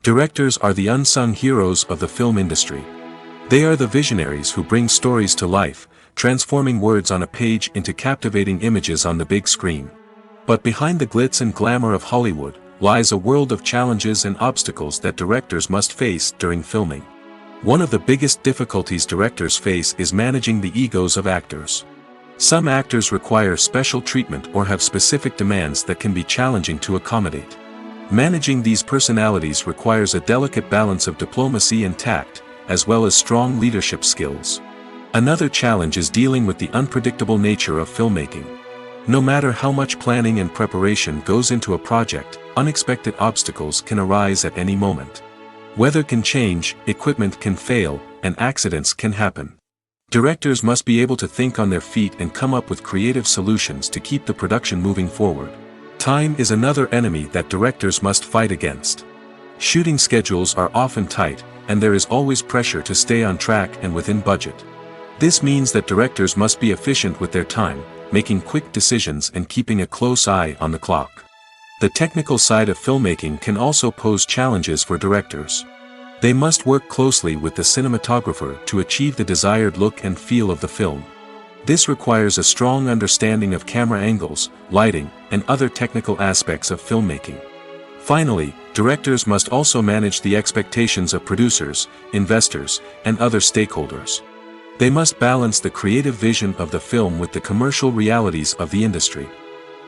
Directors are the unsung heroes of the film industry. They are the visionaries who bring stories to life, transforming words on a page into captivating images on the big screen. But behind the glitz and glamour of Hollywood, lies a world of challenges and obstacles that directors must face during filming. One of the biggest difficulties directors face is managing the egos of actors. Some actors require special treatment or have specific demands that can be challenging to accommodate. Managing these personalities requires a delicate balance of diplomacy and tact, as well as strong leadership skills. Another challenge is dealing with the unpredictable nature of filmmaking. No matter how much planning and preparation goes into a project, unexpected obstacles can arise at any moment. Weather can change, equipment can fail, and accidents can happen. Directors must be able to think on their feet and come up with creative solutions to keep the production moving forward. Time is another enemy that directors must fight against. Shooting schedules are often tight, and there is always pressure to stay on track and within budget. This means that directors must be efficient with their time, making quick decisions and keeping a close eye on the clock. The technical side of filmmaking can also pose challenges for directors. They must work closely with the cinematographer to achieve the desired look and feel of the film. This requires a strong understanding of camera angles, lighting, and other technical aspects of filmmaking. Finally, directors must also manage the expectations of producers, investors, and other stakeholders. They must balance the creative vision of the film with the commercial realities of the industry.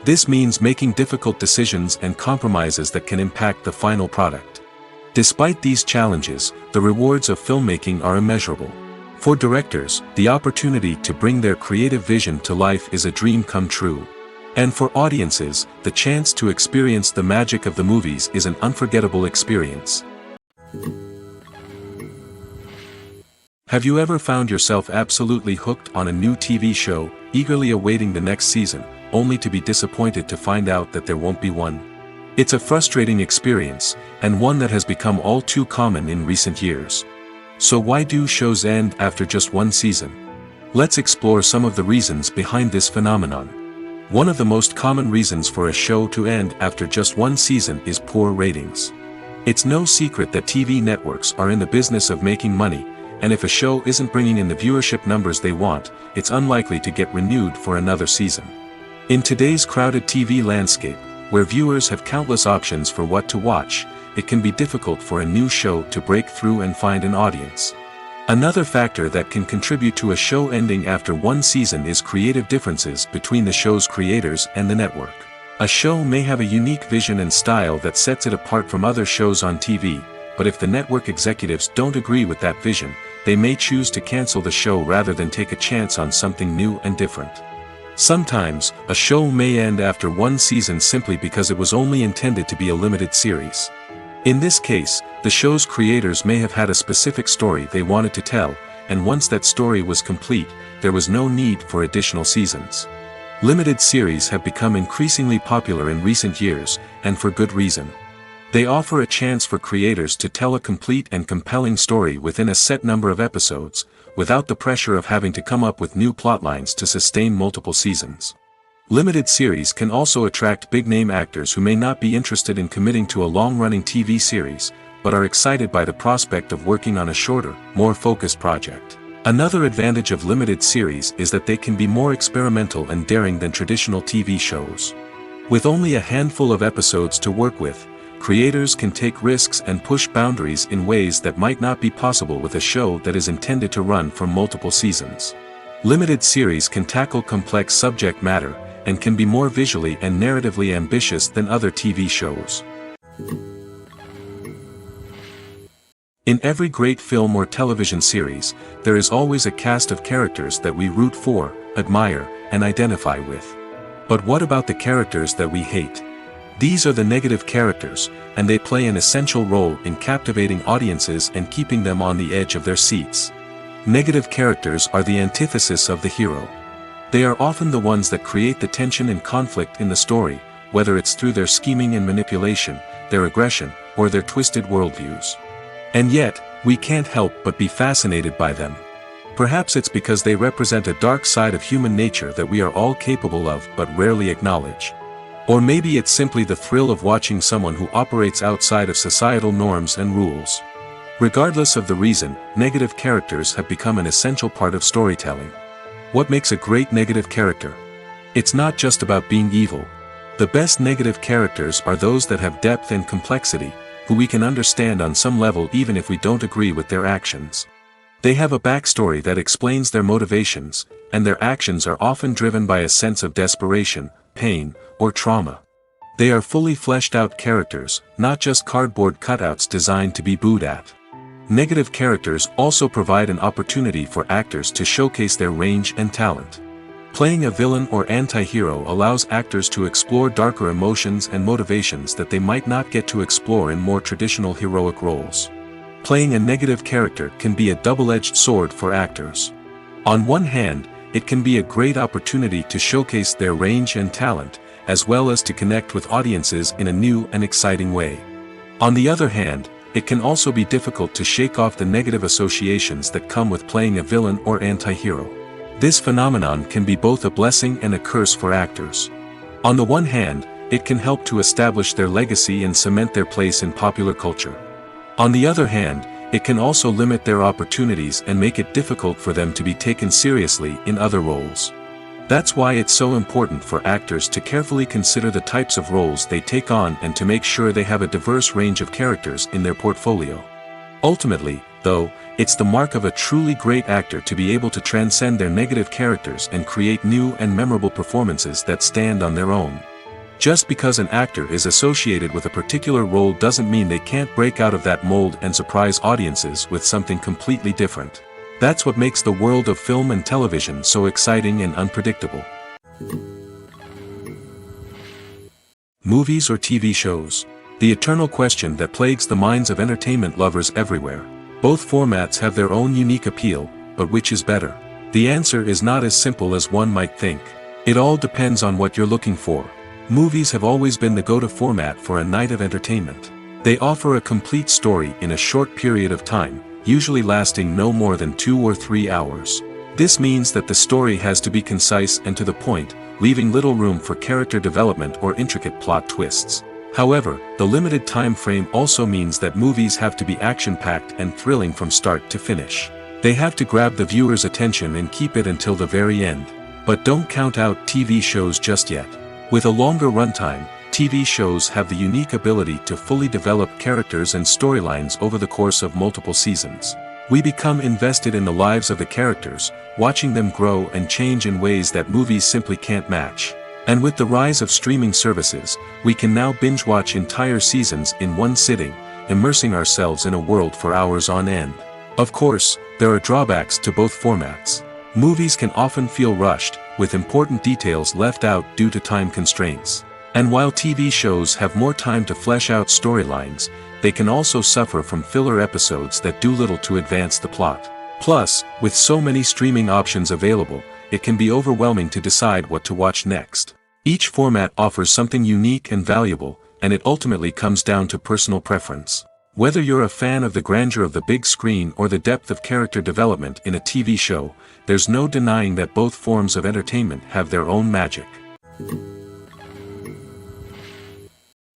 This means making difficult decisions and compromises that can impact the final product. Despite these challenges, the rewards of filmmaking are immeasurable. For directors, the opportunity to bring their creative vision to life is a dream come true. And for audiences, the chance to experience the magic of the movies is an unforgettable experience. Have you ever found yourself absolutely hooked on a new TV show, eagerly awaiting the next season, only to be disappointed to find out that there won't be one? It's a frustrating experience, and one that has become all too common in recent years. So why do shows end after just one season? Let's explore some of the reasons behind this phenomenon. One of the most common reasons for a show to end after just one season is poor ratings. It's no secret that TV networks are in the business of making money, and if a show isn't bringing in the viewership numbers they want, it's unlikely to get renewed for another season. In today's crowded TV landscape, where viewers have countless options for what to watch, it can be difficult for a new show to break through and find an audience. Another factor that can contribute to a show ending after one season is creative differences between the show's creators and the network. A show may have a unique vision and style that sets it apart from other shows on TV, but if the network executives don't agree with that vision, they may choose to cancel the show rather than take a chance on something new and different. Sometimes, a show may end after one season simply because it was only intended to be a limited series. In this case, the show's creators may have had a specific story they wanted to tell, and once that story was complete, there was no need for additional seasons. Limited series have become increasingly popular in recent years, and for good reason. They offer a chance for creators to tell a complete and compelling story within a set number of episodes, without the pressure of having to come up with new plotlines to sustain multiple seasons. Limited series can also attract big-name actors who may not be interested in committing to a long-running TV series, but are excited by the prospect of working on a shorter, more focused project. Another advantage of limited series is that they can be more experimental and daring than traditional TV shows. With only a handful of episodes to work with, creators can take risks and push boundaries in ways that might not be possible with a show that is intended to run for multiple seasons. Limited series can tackle complex subject matter, and can be more visually and narratively ambitious than other TV shows. In every great film or television series, there is always a cast of characters that we root for, admire, and identify with. But what about the characters that we hate? These are the negative characters, and they play an essential role in captivating audiences and keeping them on the edge of their seats. Negative characters are the antithesis of the hero. They are often the ones that create the tension and conflict in the story, whether it's through their scheming and manipulation, their aggression, or their twisted worldviews. And yet, we can't help but be fascinated by them. Perhaps it's because they represent a dark side of human nature that we are all capable of but rarely acknowledge. Or maybe it's simply the thrill of watching someone who operates outside of societal norms and rules. Regardless of the reason, negative characters have become an essential part of storytelling. What makes a great negative character? It's not just about being evil. The best negative characters are those that have depth and complexity, who we can understand on some level even if we don't agree with their actions. They have a backstory that explains their motivations, and their actions are often driven by a sense of desperation, pain, or trauma. They are fully fleshed out characters, not just cardboard cutouts designed to be booed at. Negative characters also provide an opportunity for actors to showcase their range and talent. Playing a villain or anti-hero allows actors to explore darker emotions and motivations that they might not get to explore in more traditional heroic roles. Playing a negative character can be a double-edged sword for actors. On one hand, it can be a great opportunity to showcase their range and talent, as well as to connect with audiences in a new and exciting way. On the other hand, it can also be difficult to shake off the negative associations that come with playing a villain or anti-hero. This phenomenon can be both a blessing and a curse for actors. On the one hand, it can help to establish their legacy and cement their place in popular culture. On the other hand, it can also limit their opportunities and make it difficult for them to be taken seriously in other roles. That's why it's so important for actors to carefully consider the types of roles they take on and to make sure they have a diverse range of characters in their portfolio. Ultimately, though, it's the mark of a truly great actor to be able to transcend their negative characters and create new and memorable performances that stand on their own. Just because an actor is associated with a particular role doesn't mean they can't break out of that mold and surprise audiences with something completely different. That's what makes the world of film and television so exciting and unpredictable. Movies or TV shows? The eternal question that plagues the minds of entertainment lovers everywhere. Both formats have their own unique appeal, but which is better? The answer is not as simple as one might think. It all depends on what you're looking for. Movies have always been the go-to format for a night of entertainment. They offer a complete story in a short period of time, usually lasting no more than 2 or 3 hours. This means that the story has to be concise and to the point, leaving little room for character development or intricate plot twists. However, the limited time frame also means that movies have to be action-packed and thrilling from start to finish. They have to grab the viewer's attention and keep it until the very end. But don't count out TV shows just yet. With a longer runtime, TV shows have the unique ability to fully develop characters and storylines over the course of multiple seasons. We become invested in the lives of the characters, watching them grow and change in ways that movies simply can't match. And with the rise of streaming services, we can now binge-watch entire seasons in one sitting, immersing ourselves in a world for hours on end. Of course, there are drawbacks to both formats. Movies can often feel rushed, with important details left out due to time constraints. And while TV shows have more time to flesh out storylines, they can also suffer from filler episodes that do little to advance the plot. Plus, with so many streaming options available, it can be overwhelming to decide what to watch next. Each format offers something unique and valuable, and it ultimately comes down to personal preference. Whether you're a fan of the grandeur of the big screen or the depth of character development in a TV show, there's no denying that both forms of entertainment have their own magic.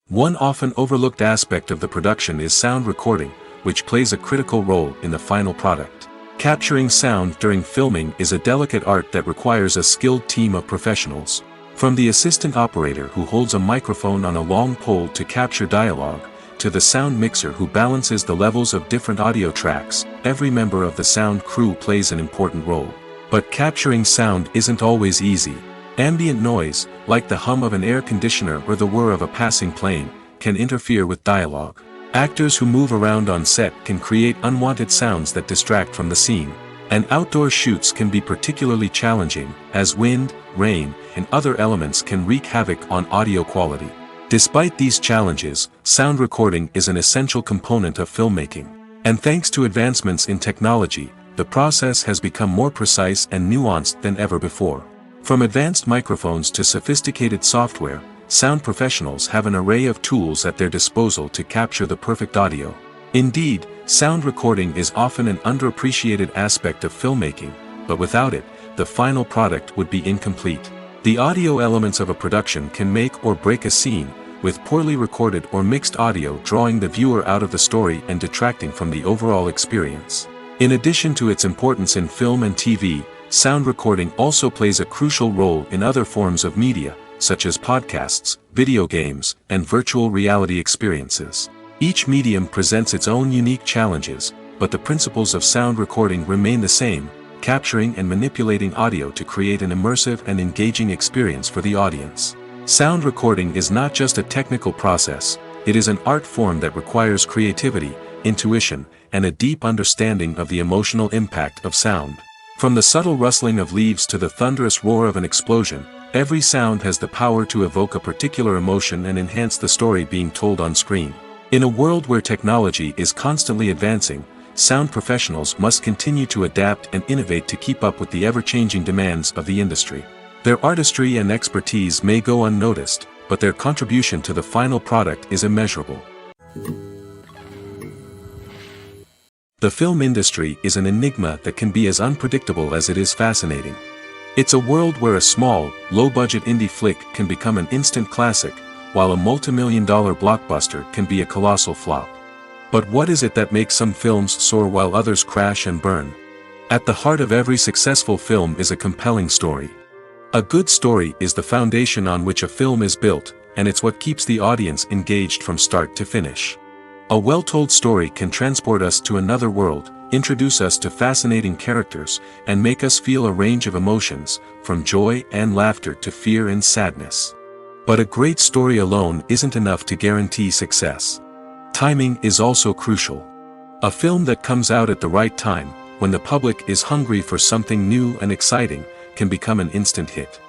One often overlooked aspect of the production is sound recording, which plays a critical role in the final product. Capturing sound during filming is a delicate art that requires a skilled team of professionals. From the assistant operator who holds a microphone on a long pole to capture dialogue, to the sound mixer who balances the levels of different audio tracks, every member of the sound crew plays an important role. But capturing sound isn't always easy. Ambient noise, like the hum of an air conditioner or the whir of a passing plane, can interfere with dialogue. Actors who move around on set can create unwanted sounds that distract from the scene. And outdoor shoots can be particularly challenging, as wind, rain, and other elements can wreak havoc on audio quality. Despite these challenges, sound recording is an essential component of filmmaking. And thanks to advancements in technology, the process has become more precise and nuanced than ever before. From advanced microphones to sophisticated software, sound professionals have an array of tools at their disposal to capture the perfect audio. Indeed, sound recording is often an underappreciated aspect of filmmaking, but without it, the final product would be incomplete. The audio elements of a production can make or break a scene, with poorly recorded or mixed audio drawing the viewer out of the story and detracting from the overall experience. In addition to its importance in film and TV, sound recording also plays a crucial role in other forms of media, such as podcasts, video games, and virtual reality experiences. Each medium presents its own unique challenges, but the principles of sound recording remain the same, capturing and manipulating audio to create an immersive and engaging experience for the audience. Sound recording is not just a technical process, it is an art form that requires creativity, intuition, and a deep understanding of the emotional impact of sound. From the subtle rustling of leaves to the thunderous roar of an explosion, every sound has the power to evoke a particular emotion and enhance the story being told on screen. In a world where technology is constantly advancing, sound professionals must continue to adapt and innovate to keep up with the ever-changing demands of the industry. Their artistry and expertise may go unnoticed, but their contribution to the final product is immeasurable. The film industry is an enigma that can be as unpredictable as it is fascinating. It's a world where a small, low-budget indie flick can become an instant classic, while a multi-million-dollar blockbuster can be a colossal flop. But what is it that makes some films soar while others crash and burn? At the heart of every successful film is a compelling story. A good story is the foundation on which a film is built, and it's what keeps the audience engaged from start to finish. A well-told story can transport us to another world, introduce us to fascinating characters, and make us feel a range of emotions, from joy and laughter to fear and sadness. But a great story alone isn't enough to guarantee success. Timing is also crucial. A film that comes out at the right time, when the public is hungry for something new and exciting, can become an instant hit.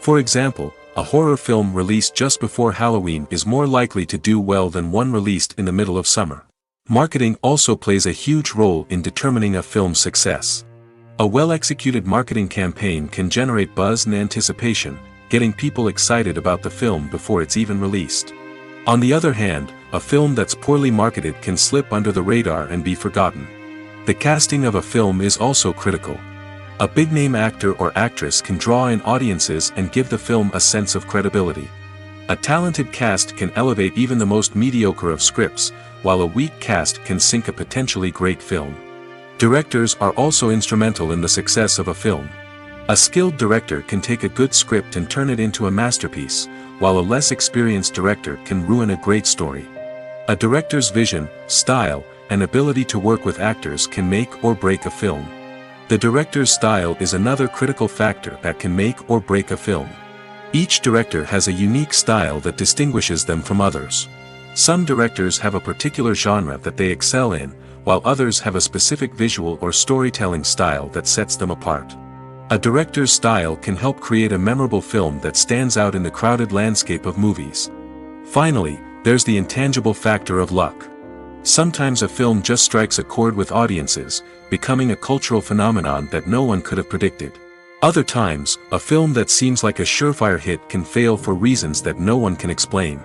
For example, a horror film released just before Halloween is more likely to do well than one released in the middle of summer. Marketing also plays a huge role in determining a film's success. A well-executed marketing campaign can generate buzz and anticipation, getting people excited about the film before it's even released. On the other hand, a film that's poorly marketed can slip under the radar and be forgotten. The casting of a film is also critical. A big-name actor or actress can draw in audiences and give the film a sense of credibility. A talented cast can elevate even the most mediocre of scripts, while a weak cast can sink a potentially great film. Directors are also instrumental in the success of a film. A skilled director can take a good script and turn it into a masterpiece, while a less experienced director can ruin a great story. A director's vision, style, and ability to work with actors can make or break a film. The director's style is another critical factor that can make or break a film. Each director has a unique style that distinguishes them from others. Some directors have a particular genre that they excel in, while others have a specific visual or storytelling style that sets them apart. A director's style can help create a memorable film that stands out in the crowded landscape of movies. Finally, there's the intangible factor of luck. Sometimes a film just strikes a chord with audiences, becoming a cultural phenomenon that no one could have predicted. Other times, a film that seems like a surefire hit can fail for reasons that no one can explain.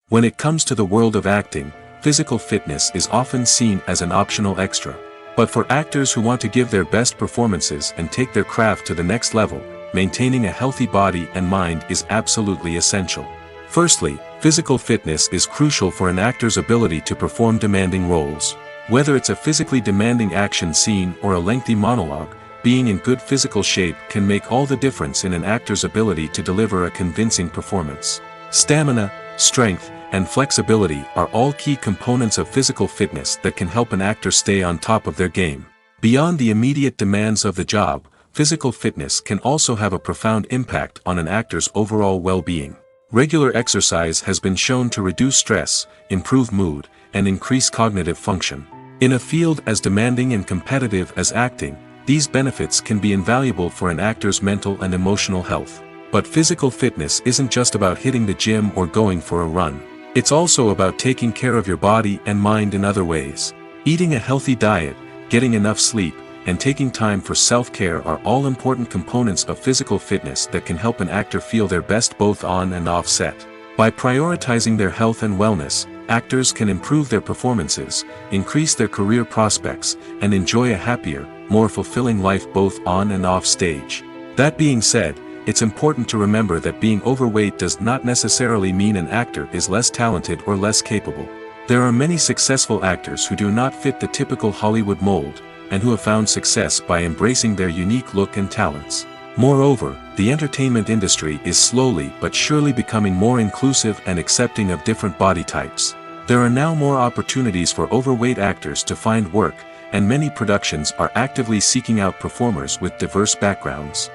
When it comes to the world of acting, physical fitness is often seen as an optional extra. But for actors who want to give their best performances and take their craft to the next level, maintaining a healthy body and mind is absolutely essential. Firstly, physical fitness is crucial for an actor's ability to perform demanding roles. Whether it's a physically demanding action scene or a lengthy monologue, being in good physical shape can make all the difference in an actor's ability to deliver a convincing performance. Stamina, strength, and flexibility are all key components of physical fitness that can help an actor stay on top of their game. Beyond the immediate demands of the job, physical fitness can also have a profound impact on an actor's overall well-being. Regular exercise has been shown to reduce stress, improve mood, and increase cognitive function. In a field as demanding and competitive as acting, these benefits can be invaluable for an actor's mental and emotional health. But physical fitness isn't just about hitting the gym or going for a run. It's also about taking care of your body and mind in other ways. Eating a healthy diet, getting enough sleep, and taking time for self-care are all important components of physical fitness that can help an actor feel their best both on and off set. By prioritizing their health and wellness, actors can improve their performances, increase their career prospects, and enjoy a happier, more fulfilling life both on and off stage. That being said, it's important to remember that being overweight does not necessarily mean an actor is less talented or less capable. There are many successful actors who do not fit the typical Hollywood mold, and who have found success by embracing their unique look and talents. Moreover, the entertainment industry is slowly but surely becoming more inclusive and accepting of different body types. There are now more opportunities for overweight actors to find work, and many productions are actively seeking out performers with diverse backgrounds.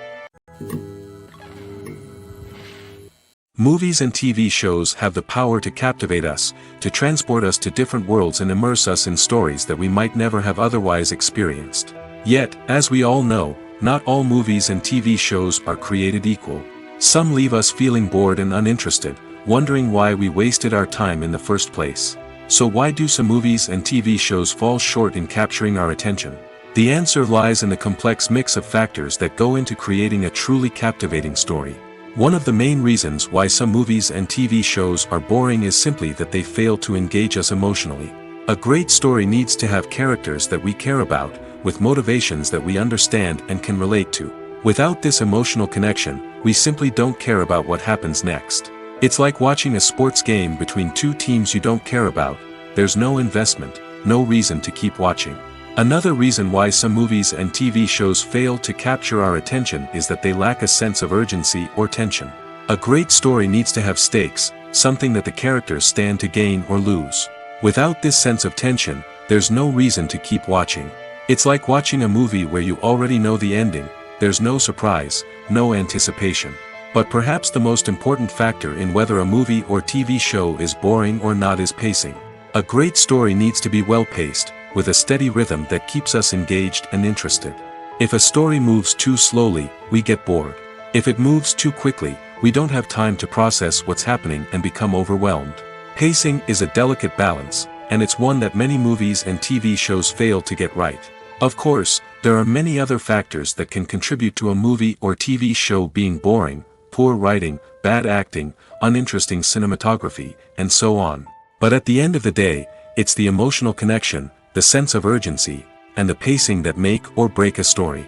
Movies and TV shows have the power to captivate us, to transport us to different worlds and immerse us in stories that we might never have otherwise experienced. Yet, as we all know, not all movies and TV shows are created equal. Some leave us feeling bored and uninterested, wondering why we wasted our time in the first place. So why do some movies and TV shows fall short in capturing our attention? The answer lies in the complex mix of factors that go into creating a truly captivating story. One of the main reasons why some movies and TV shows are boring is simply that they fail to engage us emotionally. A great story needs to have characters that we care about, with motivations that we understand and can relate to. Without this emotional connection, we simply don't care about what happens next. It's like watching a sports game between two teams you don't care about. There's no investment, no reason to keep watching. Another reason why some movies and TV shows fail to capture our attention is that they lack a sense of urgency or tension. A great story needs to have stakes, something that the characters stand to gain or lose. Without this sense of tension, there's no reason to keep watching. It's like watching a movie where you already know the ending. There's no surprise, no anticipation. But perhaps the most important factor in whether a movie or TV show is boring or not is pacing. A great story needs to be well-paced, with a steady rhythm that keeps us engaged and interested. If a story moves too slowly, we get bored. If it moves too quickly, we don't have time to process what's happening and become overwhelmed. Pacing is a delicate balance, and it's one that many movies and TV shows fail to get right. Of course, there are many other factors that can contribute to a movie or TV show being boring: poor writing, bad acting, uninteresting cinematography, and so on. But at the end of the day, it's the emotional connection, the sense of urgency, and the pacing that make or break a story.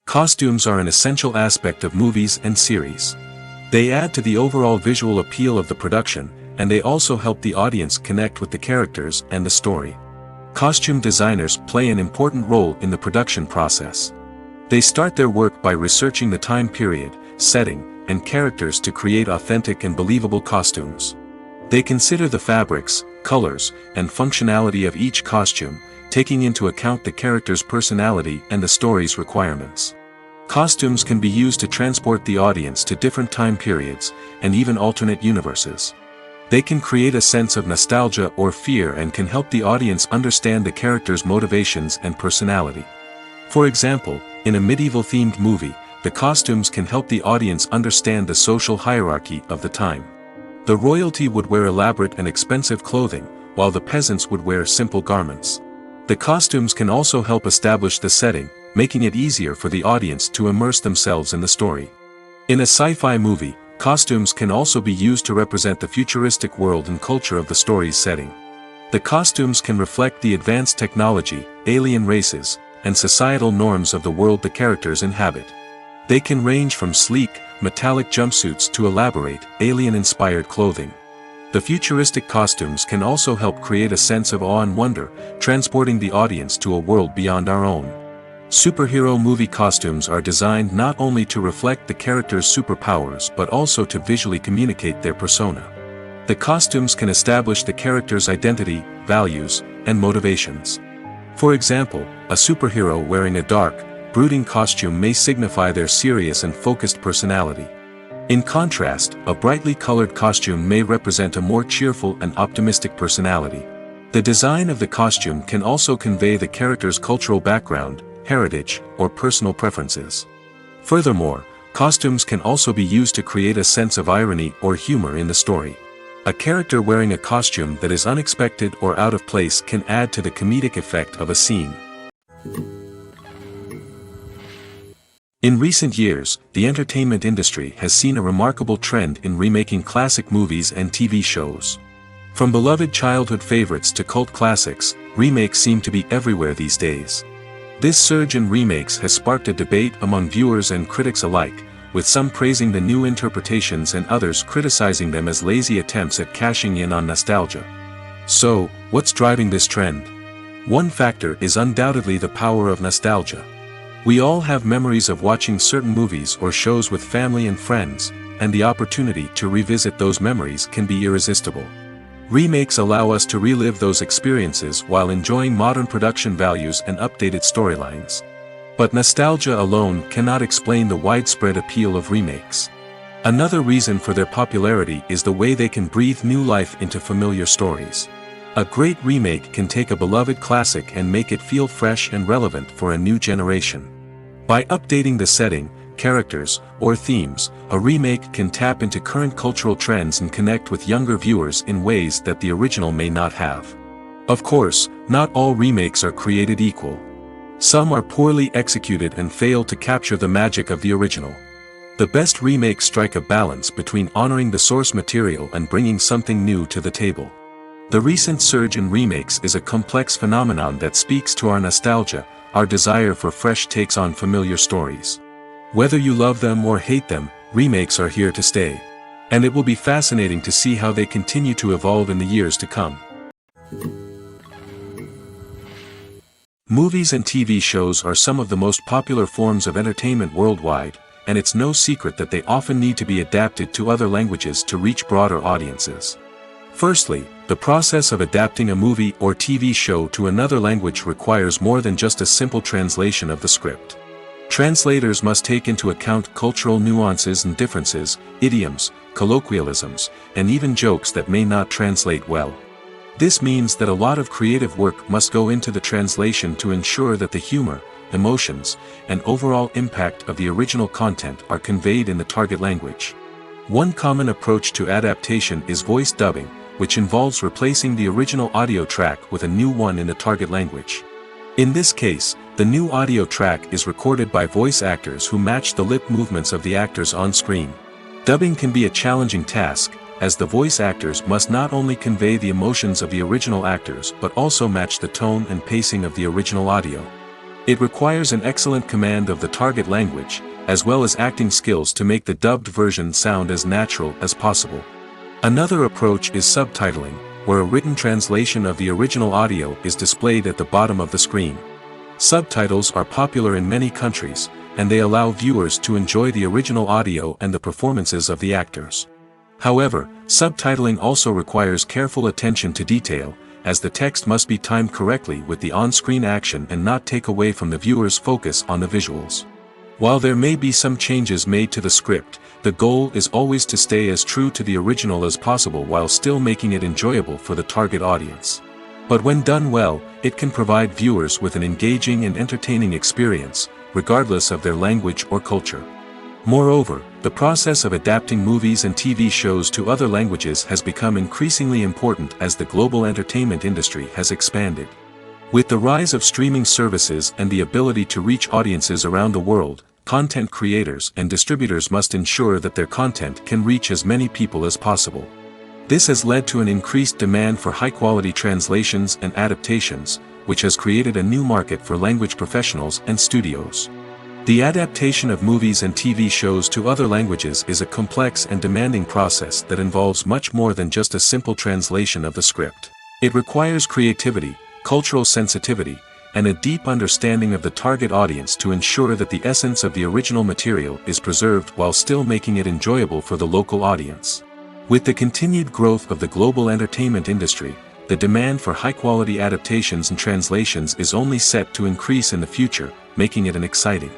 Costumes are an essential aspect of movies and series. They add to the overall visual appeal of the production, and they also help the audience connect with the characters and the story. Costume designers play an important role in the production process. They start their work by researching the time period, setting, and characters to create authentic and believable costumes. They consider the fabrics, colors, and functionality of each costume, taking into account the character's personality and the story's requirements. Costumes can be used to transport the audience to different time periods, and even alternate universes. They can create a sense of nostalgia or fear and can help the audience understand the character's motivations and personality. For example, in a medieval-themed movie, the costumes can help the audience understand the social hierarchy of the time. The royalty would wear elaborate and expensive clothing, while the peasants would wear simple garments. The costumes can also help establish the setting, making it easier for the audience to immerse themselves in the story. In a sci-fi movie, costumes can also be used to represent the futuristic world and culture of the story's setting. The costumes can reflect the advanced technology, alien races, and societal norms of the world the characters inhabit. They can range from sleek, metallic jumpsuits to elaborate, alien-inspired clothing. The futuristic costumes can also help create a sense of awe and wonder, transporting the audience to a world beyond our own. Superhero movie costumes are designed not only to reflect the character's superpowers but also to visually communicate their persona. The costumes can establish the character's identity, values, and motivations. For example, a superhero wearing a dark, brooding costume may signify their serious and focused personality. In contrast, a brightly colored costume may represent a more cheerful and optimistic personality. The design of the costume can also convey the character's cultural background, heritage, or personal preferences. Furthermore, costumes can also be used to create a sense of irony or humor in the story. A character wearing a costume that is unexpected or out of place can add to the comedic effect of a scene. In recent years, the entertainment industry has seen a remarkable trend in remaking classic movies and TV shows. From beloved childhood favorites to cult classics, remakes seem to be everywhere these days. This surge in remakes has sparked a debate among viewers and critics alike, with some praising the new interpretations and others criticizing them as lazy attempts at cashing in on nostalgia. So, what's driving this trend? One factor is undoubtedly the power of nostalgia. We all have memories of watching certain movies or shows with family and friends, and the opportunity to revisit those memories can be irresistible. Remakes allow us to relive those experiences while enjoying modern production values and updated storylines. But nostalgia alone cannot explain the widespread appeal of remakes. Another reason for their popularity is the way they can breathe new life into familiar stories. A great remake can take a beloved classic and make it feel fresh and relevant for a new generation. By updating the setting, characters, or themes, a remake can tap into current cultural trends and connect with younger viewers in ways that the original may not have. Of course, not all remakes are created equal. Some are poorly executed and fail to capture the magic of the original. The best remakes strike a balance between honoring the source material and bringing something new to the table. The recent surge in remakes is a complex phenomenon that speaks to our nostalgia, our desire for fresh takes on familiar stories. Whether you love them or hate them, remakes are here to stay. And it will be fascinating to see how they continue to evolve in the years to come. Movies and TV shows are some of the most popular forms of entertainment worldwide, and it's no secret that they often need to be adapted to other languages to reach broader audiences. Firstly, the process of adapting a movie or TV show to another language requires more than just a simple translation of the script. Translators must take into account cultural nuances and differences, idioms, colloquialisms, and even jokes that may not translate well. This means that a lot of creative work must go into the translation to ensure that the humor, emotions, and overall impact of the original content are conveyed in the target language. One common approach to adaptation is voice dubbing, which involves replacing the original audio track with a new one in the target language. In this case, the new audio track is recorded by voice actors who match the lip movements of the actors on screen. Dubbing can be a challenging task, as the voice actors must not only convey the emotions of the original actors but also match the tone and pacing of the original audio. It requires an excellent command of the target language, as well as acting skills to make the dubbed version sound as natural as possible. Another approach is subtitling, where a written translation of the original audio is displayed at the bottom of the screen. Subtitles are popular in many countries, and they allow viewers to enjoy the original audio and the performances of the actors. However, subtitling also requires careful attention to detail, as the text must be timed correctly with the on-screen action and not take away from the viewer's focus on the visuals. While there may be some changes made to the script, the goal is always to stay as true to the original as possible while still making it enjoyable for the target audience. But when done well, it can provide viewers with an engaging and entertaining experience, regardless of their language or culture. Moreover, the process of adapting movies and TV shows to other languages has become increasingly important as the global entertainment industry has expanded. With the rise of streaming services and the ability to reach audiences around the world, content creators and distributors must ensure that their content can reach as many people as possible. This has led to an increased demand for high-quality translations and adaptations, which has created a new market for language professionals and studios. The adaptation of movies and TV shows to other languages is a complex and demanding process that involves much more than just a simple translation of the script. It requires creativity, cultural sensitivity, and a deep understanding of the target audience to ensure that the essence of the original material is preserved while still making it enjoyable for the local audience. With the continued growth of the global entertainment industry, the demand for high-quality adaptations and translations is only set to increase in the future, making it an exciting.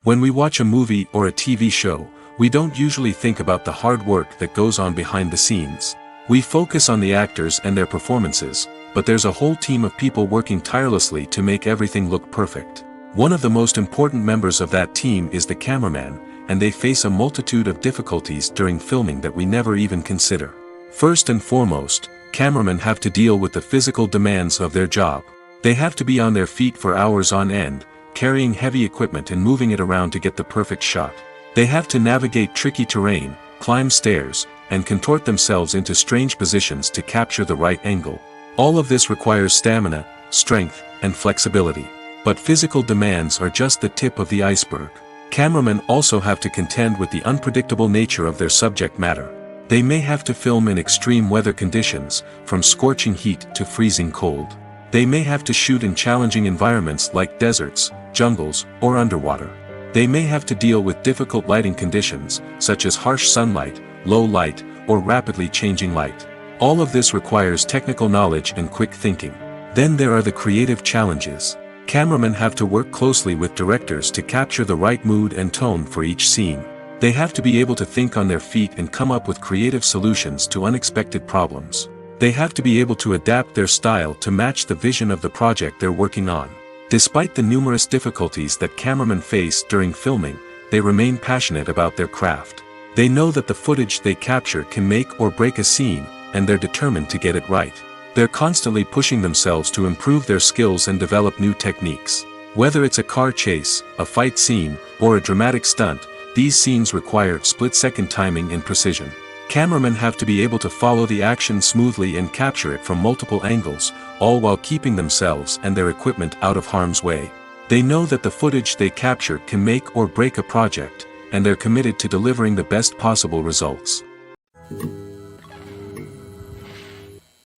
When we watch a movie or a TV show, we don't usually think about the hard work that goes on behind the scenes. We focus on the actors and their performances, but there's a whole team of people working tirelessly to make everything look perfect. One of the most important members of that team is the cameraman, and they face a multitude of difficulties during filming that we never even consider. First and foremost, cameramen have to deal with the physical demands of their job. They have to be on their feet for hours on end, carrying heavy equipment and moving it around to get the perfect shot. They have to navigate tricky terrain, climb stairs, and contort themselves into strange positions to capture the right angle. All of this requires stamina, strength, and flexibility. But physical demands are just the tip of the iceberg. Cameramen also have to contend with the unpredictable nature of their subject matter. They may have to film in extreme weather conditions, from scorching heat to freezing cold. They may have to shoot in challenging environments like deserts, jungles, or underwater. They may have to deal with difficult lighting conditions, such as harsh sunlight, low light, or rapidly changing light. All of this requires technical knowledge and quick thinking. Then there are the creative challenges. Cameramen have to work closely with directors to capture the right mood and tone for each scene. They have to be able to think on their feet and come up with creative solutions to unexpected problems. They have to be able to adapt their style to match the vision of the project they're working on. Despite the numerous difficulties that cameramen face during filming, they remain passionate about their craft. They know that the footage they capture can make or break a scene, and they're determined to get it right. They're constantly pushing themselves to improve their skills and develop new techniques. Whether it's a car chase, a fight scene, or a dramatic stunt, these scenes require split-second timing and precision. Cameramen have to be able to follow the action smoothly and capture it from multiple angles, all while keeping themselves and their equipment out of harm's way. They know that the footage they capture can make or break a project, and they're committed to delivering the best possible results.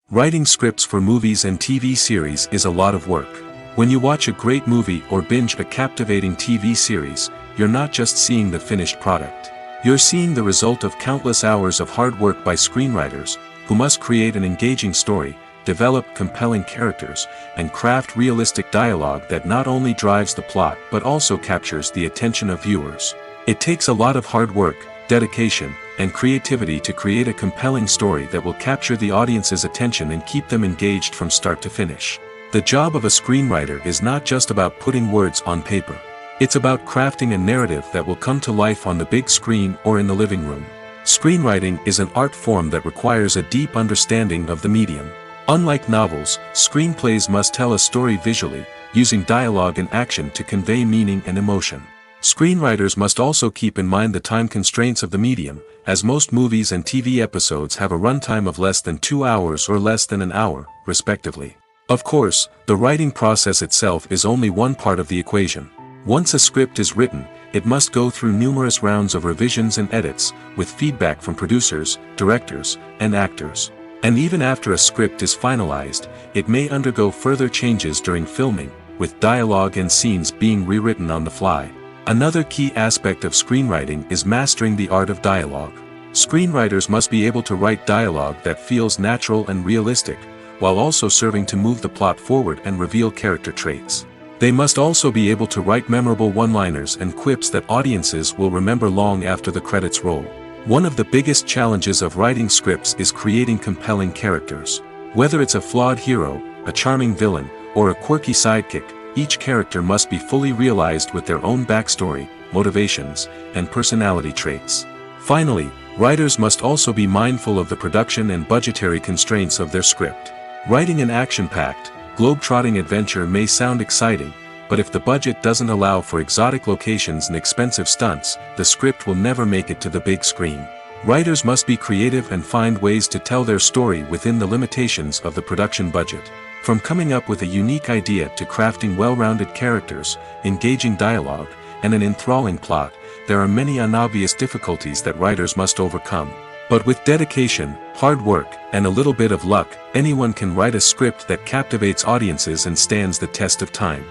Writing scripts for movies and TV series is a lot of work. When you watch a great movie or binge a captivating TV series, you're not just seeing the finished product. You're seeing the result of countless hours of hard work by screenwriters, who must create an engaging story, develop compelling characters, and craft realistic dialogue that not only drives the plot but also captures the attention of viewers. It takes a lot of hard work, dedication, and creativity to create a compelling story that will capture the audience's attention and keep them engaged from start to finish. The job of a screenwriter is not just about putting words on paper. It's about crafting a narrative that will come to life on the big screen or in the living room. Screenwriting is an art form that requires a deep understanding of the medium. Unlike novels, screenplays must tell a story visually, using dialogue and action to convey meaning and emotion. Screenwriters must also keep in mind the time constraints of the medium, as most movies and TV episodes have a runtime of less than 2 hours or less than an hour, respectively. Of course, the writing process itself is only one part of the equation. Once a script is written, it must go through numerous rounds of revisions and edits, with feedback from producers, directors, and actors. And even after a script is finalized, it may undergo further changes during filming, with dialogue and scenes being rewritten on the fly. Another key aspect of screenwriting is mastering the art of dialogue. Screenwriters must be able to write dialogue that feels natural and realistic, while also serving to move the plot forward and reveal character traits. They must also be able to write memorable one-liners and quips that audiences will remember long after the credits roll. One of the biggest challenges of writing scripts is creating compelling characters. Whether it's a flawed hero, a charming villain, or a quirky sidekick, each character must be fully realized with their own backstory, motivations, and personality traits. Finally, writers must also be mindful of the production and budgetary constraints of their script. Writing an action-packed, globe-trotting adventure may sound exciting, but if the budget doesn't allow for exotic locations and expensive stunts, the script will never make it to the big screen. Writers must be creative and find ways to tell their story within the limitations of the production budget. From coming up with a unique idea to crafting well-rounded characters, engaging dialogue, and an enthralling plot, there are many unobvious difficulties that writers must overcome. But with dedication, hard work, and a little bit of luck, anyone can write a script that captivates audiences and stands the test of time.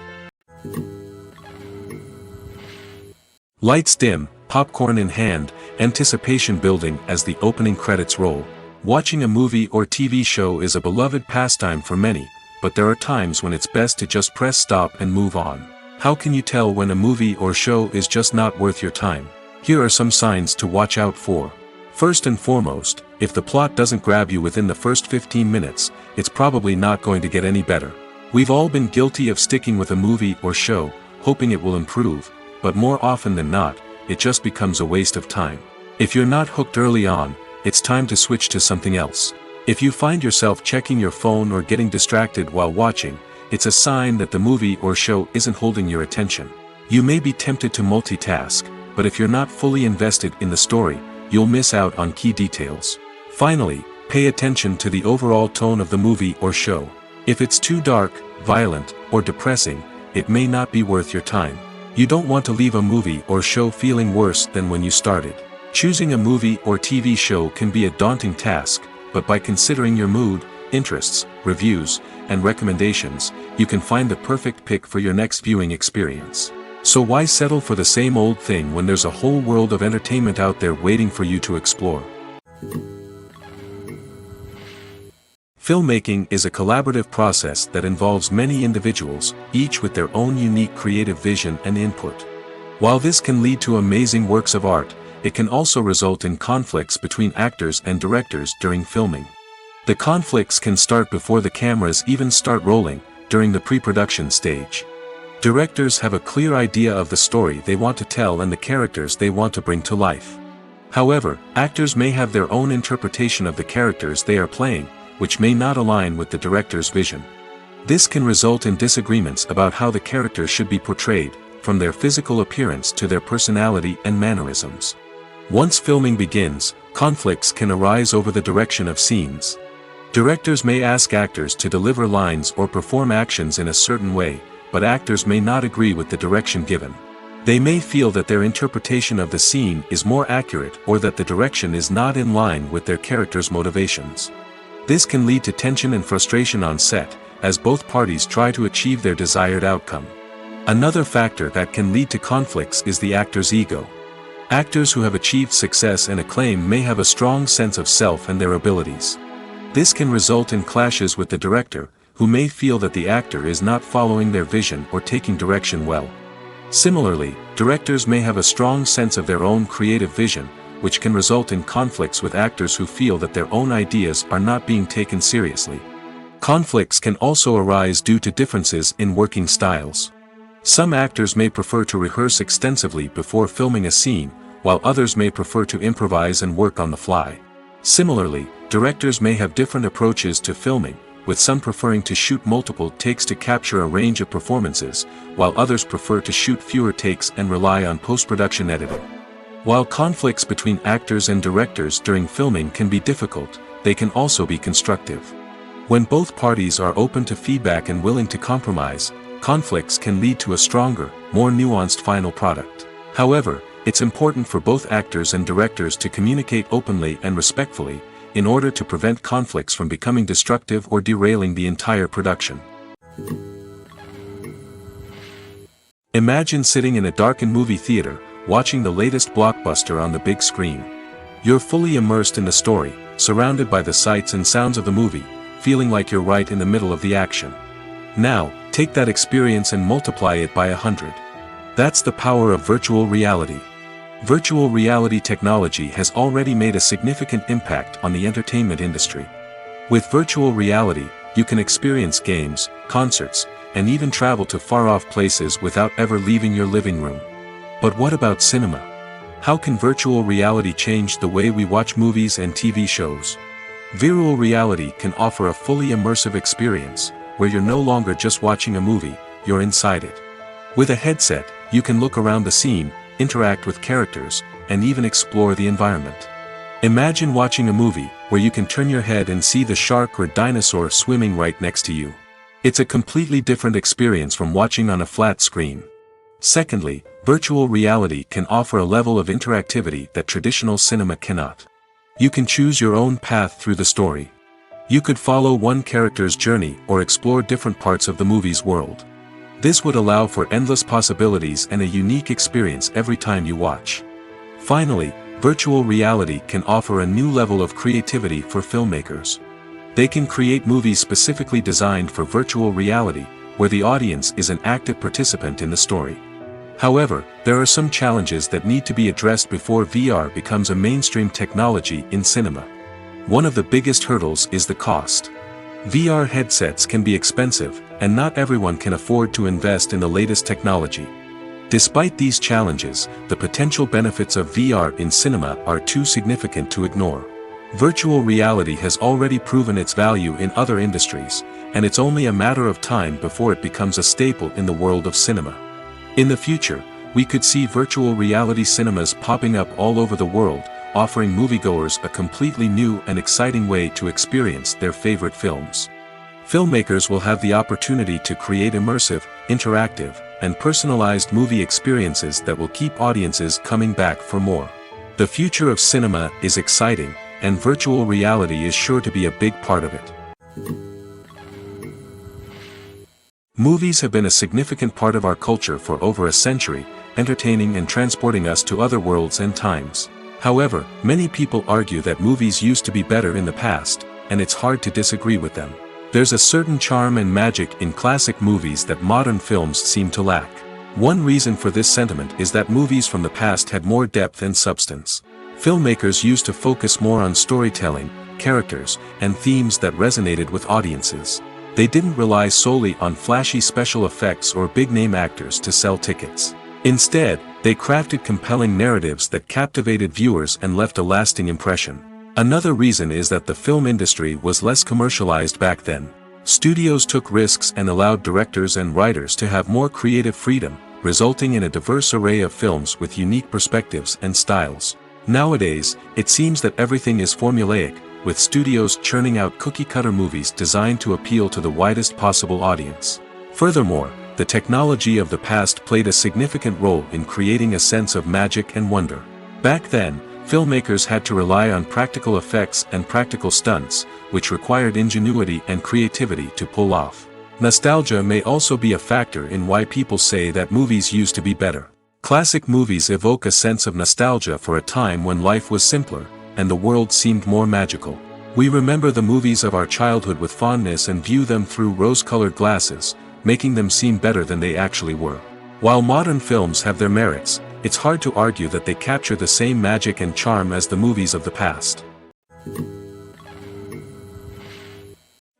Lights dim, popcorn in hand, anticipation building as the opening credits roll. Watching a movie or TV show is a beloved pastime for many, but there are times when it's best to just press stop and move on. How can you tell when a movie or show is just not worth your time? Here are some signs to watch out for. First and foremost, if the plot doesn't grab you within the first 15 minutes, it's probably not going to get any better. We've all been guilty of sticking with a movie or show, hoping it will improve, but more often than not, it just becomes a waste of time. If you're not hooked early on, it's time to switch to something else. If you find yourself checking your phone or getting distracted while watching, it's a sign that the movie or show isn't holding your attention. You may be tempted to multitask, but if you're not fully invested in the story, you'll miss out on key details. Finally, pay attention to the overall tone of the movie or show. If it's too dark, violent, or depressing, it may not be worth your time. You don't want to leave a movie or show feeling worse than when you started. Choosing a movie or TV show can be a daunting task, but by considering your mood, interests, reviews, and recommendations, you can find the perfect pick for your next viewing experience. So why settle for the same old thing when there's a whole world of entertainment out there waiting for you to explore? Filmmaking is a collaborative process that involves many individuals, each with their own unique creative vision and input. While this can lead to amazing works of art, it can also result in conflicts between actors and directors during filming. The conflicts can start before the cameras even start rolling, during the pre-production stage. Directors have a clear idea of the story they want to tell and the characters they want to bring to life. However, actors may have their own interpretation of the characters they are playing, which may not align with the director's vision. This can result in disagreements about how the characters should be portrayed, from their physical appearance to their personality and mannerisms. Once filming begins, conflicts can arise over the direction of scenes. Directors may ask actors to deliver lines or perform actions in a certain way, but actors may not agree with the direction given. They may feel that their interpretation of the scene is more accurate or that the direction is not in line with their character's motivations. This can lead to tension and frustration on set, as both parties try to achieve their desired outcome. Another factor that can lead to conflicts is the actor's ego. Actors who have achieved success and acclaim may have a strong sense of self and their abilities. This can result in clashes with the director, who may feel that the actor is not following their vision or taking direction well. Similarly, directors may have a strong sense of their own creative vision, which can result in conflicts with actors who feel that their own ideas are not being taken seriously. Conflicts can also arise due to differences in working styles. Some actors may prefer to rehearse extensively before filming a scene, while others may prefer to improvise and work on the fly. Similarly, directors may have different approaches to filming, with some preferring to shoot multiple takes to capture a range of performances, while others prefer to shoot fewer takes and rely on post-production editing. While conflicts between actors and directors during filming can be difficult, they can also be constructive. When both parties are open to feedback and willing to compromise, conflicts can lead to a stronger, more nuanced final product. However, it's important for both actors and directors to communicate openly and respectfully, in order to prevent conflicts from becoming destructive or derailing the entire production. Imagine sitting in a darkened movie theater, watching the latest blockbuster on the big screen. You're fully immersed in the story, surrounded by the sights and sounds of the movie, feeling like you're right in the middle of the action. Now, take that experience and multiply it by 100. That's the power of virtual reality. Virtual reality technology has already made a significant impact on the entertainment industry. With virtual reality, you can experience games, concerts, and even travel to far-off places without ever leaving your living room. But what about cinema? How can virtual reality change the way we watch movies and TV shows? Virtual reality can offer a fully immersive experience, where you're no longer just watching a movie, you're inside it. With a headset, you can look around the scene, interact with characters, and even explore the environment. Imagine watching a movie, where you can turn your head and see the shark or dinosaur swimming right next to you. It's a completely different experience from watching on a flat screen. Secondly, virtual reality can offer a level of interactivity that traditional cinema cannot. You can choose your own path through the story. You could follow one character's journey or explore different parts of the movie's world. This would allow for endless possibilities and a unique experience every time you watch. Finally, virtual reality can offer a new level of creativity for filmmakers. They can create movies specifically designed for virtual reality, where the audience is an active participant in the story. However, there are some challenges that need to be addressed before VR becomes a mainstream technology in cinema. One of the biggest hurdles is the cost. VR headsets can be expensive, and not everyone can afford to invest in the latest technology. Despite these challenges, the potential benefits of VR in cinema are too significant to ignore. Virtual reality has already proven its value in other industries, and it's only a matter of time before it becomes a staple in the world of cinema. In the future, we could see virtual reality cinemas popping up all over the world, offering moviegoers a completely new and exciting way to experience their favorite films. Filmmakers will have the opportunity to create immersive, interactive, and personalized movie experiences that will keep audiences coming back for more. The future of cinema is exciting, and virtual reality is sure to be a big part of it. Movies have been a significant part of our culture for over a century, entertaining and transporting us to other worlds and times. However, many people argue that movies used to be better in the past, and it's hard to disagree with them. There's a certain charm and magic in classic movies that modern films seem to lack. One reason for this sentiment is that movies from the past had more depth and substance. Filmmakers used to focus more on storytelling, characters, and themes that resonated with audiences. They didn't rely solely on flashy special effects or big-name actors to sell tickets. Instead, they crafted compelling narratives that captivated viewers and left a lasting impression. Another reason is that the film industry was less commercialized back then. Studios took risks and allowed directors and writers to have more creative freedom, resulting in a diverse array of films with unique perspectives and styles. Nowadays, it seems that everything is formulaic, with studios churning out cookie-cutter movies designed to appeal to the widest possible audience. Furthermore, the technology of the past played a significant role in creating a sense of magic and wonder. Back then, filmmakers had to rely on practical effects and practical stunts, which required ingenuity and creativity to pull off. Nostalgia may also be a factor in why people say that movies used to be better. Classic movies evoke a sense of nostalgia for a time when life was simpler, and the world seemed more magical. We remember the movies of our childhood with fondness and view them through rose-colored glasses, making them seem better than they actually were. While modern films have their merits, it's hard to argue that they capture the same magic and charm as the movies of the past.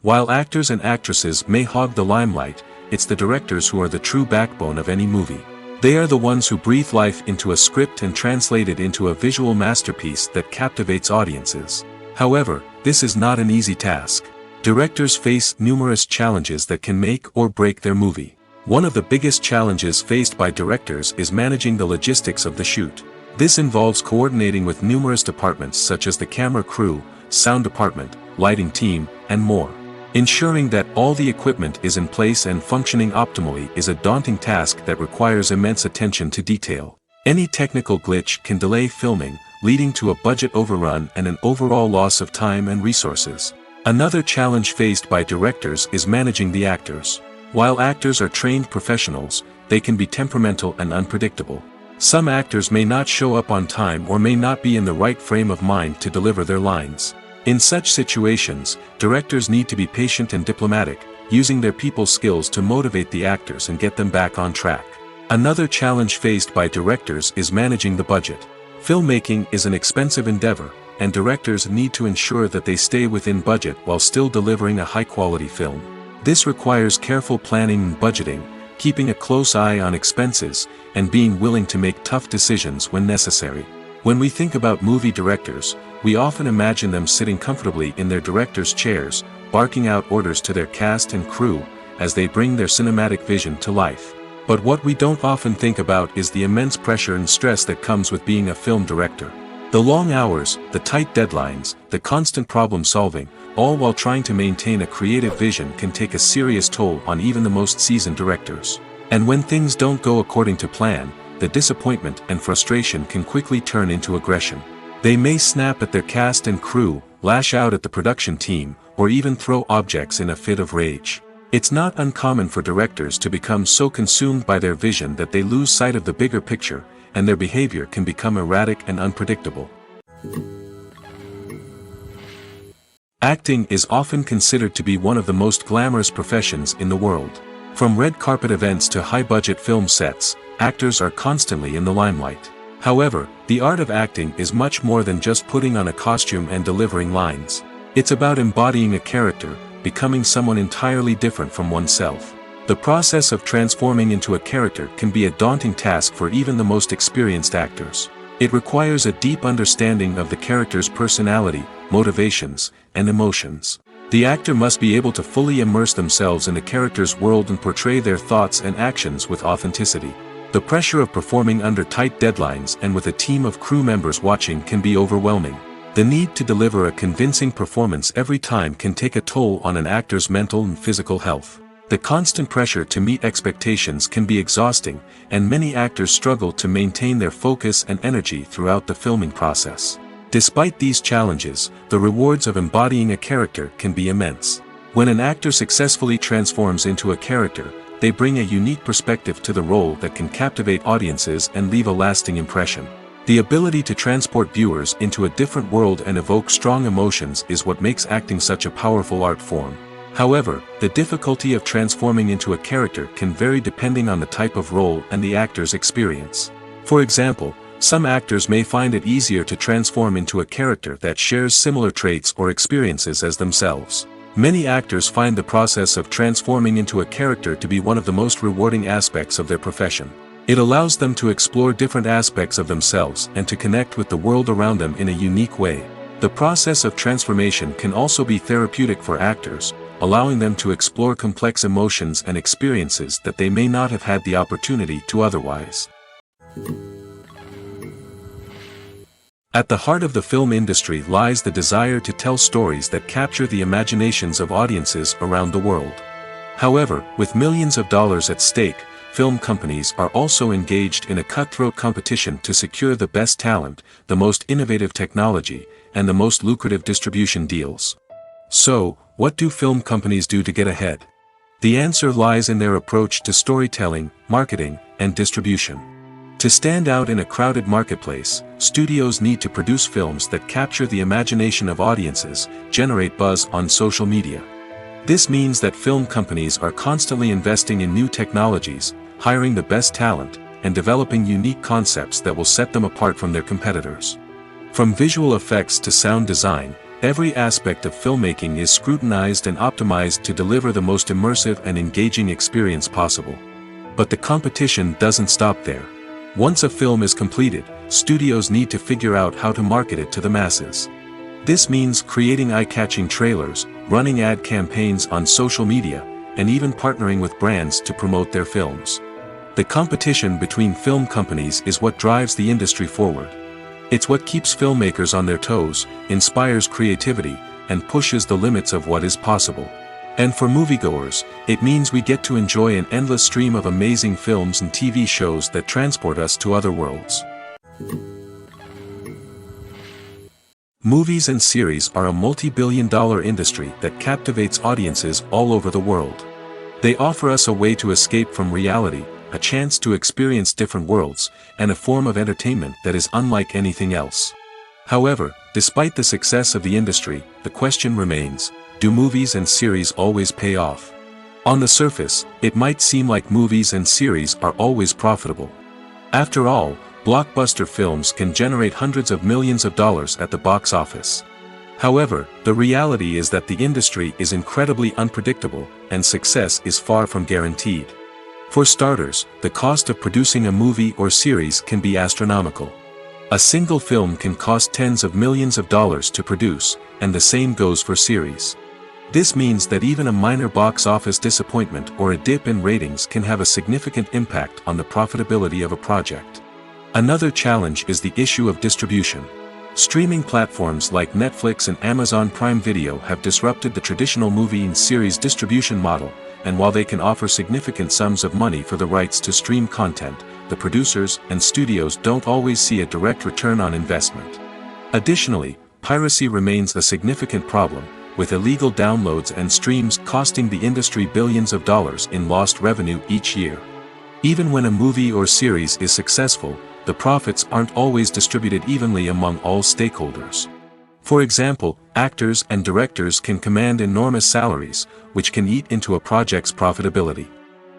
While actors and actresses may hog the limelight, it's the directors who are the true backbone of any movie. They are the ones who breathe life into a script and translate it into a visual masterpiece that captivates audiences. However, this is not an easy task. Directors face numerous challenges that can make or break their movie. One of the biggest challenges faced by directors is managing the logistics of the shoot. This involves coordinating with numerous departments such as the camera crew, sound department, lighting team, and more. Ensuring that all the equipment is in place and functioning optimally is a daunting task that requires immense attention to detail. Any technical glitch can delay filming, leading to a budget overrun and an overall loss of time and resources. Another challenge faced by directors is managing the actors. While actors are trained professionals, they can be temperamental and unpredictable. Some actors may not show up on time or may not be in the right frame of mind to deliver their lines. In such situations, directors need to be patient and diplomatic, using their people skills to motivate the actors and get them back on track. Another challenge faced by directors is managing the budget. Filmmaking is an expensive endeavor, and directors need to ensure that they stay within budget while still delivering a high-quality film. This requires careful planning and budgeting, keeping a close eye on expenses, and being willing to make tough decisions when necessary. When we think about movie directors, we often imagine them sitting comfortably in their director's chairs, barking out orders to their cast and crew, as they bring their cinematic vision to life. But what we don't often think about is the immense pressure and stress that comes with being a film director. The long hours, the tight deadlines, the constant problem solving, all while trying to maintain a creative vision can take a serious toll on even the most seasoned directors. And when things don't go according to plan, the disappointment and frustration can quickly turn into aggression. They may snap at their cast and crew, lash out at the production team, or even throw objects in a fit of rage. It's not uncommon for directors to become so consumed by their vision that they lose sight of the bigger picture, and their behavior can become erratic and unpredictable. Acting is often considered to be one of the most glamorous professions in the world. From red carpet events to high-budget film sets, actors are constantly in the limelight. However, the art of acting is much more than just putting on a costume and delivering lines. It's about embodying a character, becoming someone entirely different from oneself. The process of transforming into a character can be a daunting task for even the most experienced actors. It requires a deep understanding of the character's personality, motivations, and emotions. The actor must be able to fully immerse themselves in the character's world and portray their thoughts and actions with authenticity. The pressure of performing under tight deadlines and with a team of crew members watching can be overwhelming. The need to deliver a convincing performance every time can take a toll on an actor's mental and physical health. The constant pressure to meet expectations can be exhausting, and many actors struggle to maintain their focus and energy throughout the filming process. Despite these challenges, the rewards of embodying a character can be immense. When an actor successfully transforms into a character, they bring a unique perspective to the role that can captivate audiences and leave a lasting impression. The ability to transport viewers into a different world and evoke strong emotions is what makes acting such a powerful art form. However, the difficulty of transforming into a character can vary depending on the type of role and the actor's experience. For example, some actors may find it easier to transform into a character that shares similar traits or experiences as themselves. Many actors find the process of transforming into a character to be one of the most rewarding aspects of their profession. It allows them to explore different aspects of themselves and to connect with the world around them in a unique way. The process of transformation can also be therapeutic for actors, allowing them to explore complex emotions and experiences that they may not have had the opportunity to otherwise. At the heart of the film industry lies the desire to tell stories that capture the imaginations of audiences around the world. However, with millions of dollars at stake, film companies are also engaged in a cutthroat competition to secure the best talent, the most innovative technology, and the most lucrative distribution deals. So, what do film companies do to get ahead? The answer lies in their approach to storytelling, marketing, and distribution. To stand out in a crowded marketplace, studios need to produce films that capture the imagination of audiences, generate buzz on social media. This means that film companies are constantly investing in new technologies, hiring the best talent, and developing unique concepts that will set them apart from their competitors. From visual effects to sound design, every aspect of filmmaking is scrutinized and optimized to deliver the most immersive and engaging experience possible. But the competition doesn't stop there. Once a film is completed, studios need to figure out how to market it to the masses. This means creating eye-catching trailers, running ad campaigns on social media, and even partnering with brands to promote their films. The competition between film companies is what drives the industry forward. It's what keeps filmmakers on their toes, inspires creativity, and pushes the limits of what is possible. And for moviegoers, it means we get to enjoy an endless stream of amazing films and TV shows that transport us to other worlds. Movies and series are a multi-billion-dollar industry that captivates audiences all over the world. They offer us a way to escape from reality, a chance to experience different worlds, and a form of entertainment that is unlike anything else. However, despite the success of the industry, the question remains: do movies and series always pay off? On the surface, it might seem like movies and series are always profitable. After all, blockbuster films can generate hundreds of millions of dollars at the box office. However, the reality is that the industry is incredibly unpredictable, and success is far from guaranteed. For starters, the cost of producing a movie or series can be astronomical. A single film can cost tens of millions of dollars to produce, and the same goes for series. This means that even a minor box office disappointment or a dip in ratings can have a significant impact on the profitability of a project. Another challenge is the issue of distribution. Streaming platforms like Netflix and Amazon Prime Video have disrupted the traditional movie and series distribution model, and while they can offer significant sums of money for the rights to stream content, the producers and studios don't always see a direct return on investment. Additionally, piracy remains a significant problem, with illegal downloads and streams costing the industry billions of dollars in lost revenue each year. Even when a movie or series is successful, the profits aren't always distributed evenly among all stakeholders. For example, actors and directors can command enormous salaries, which can eat into a project's profitability.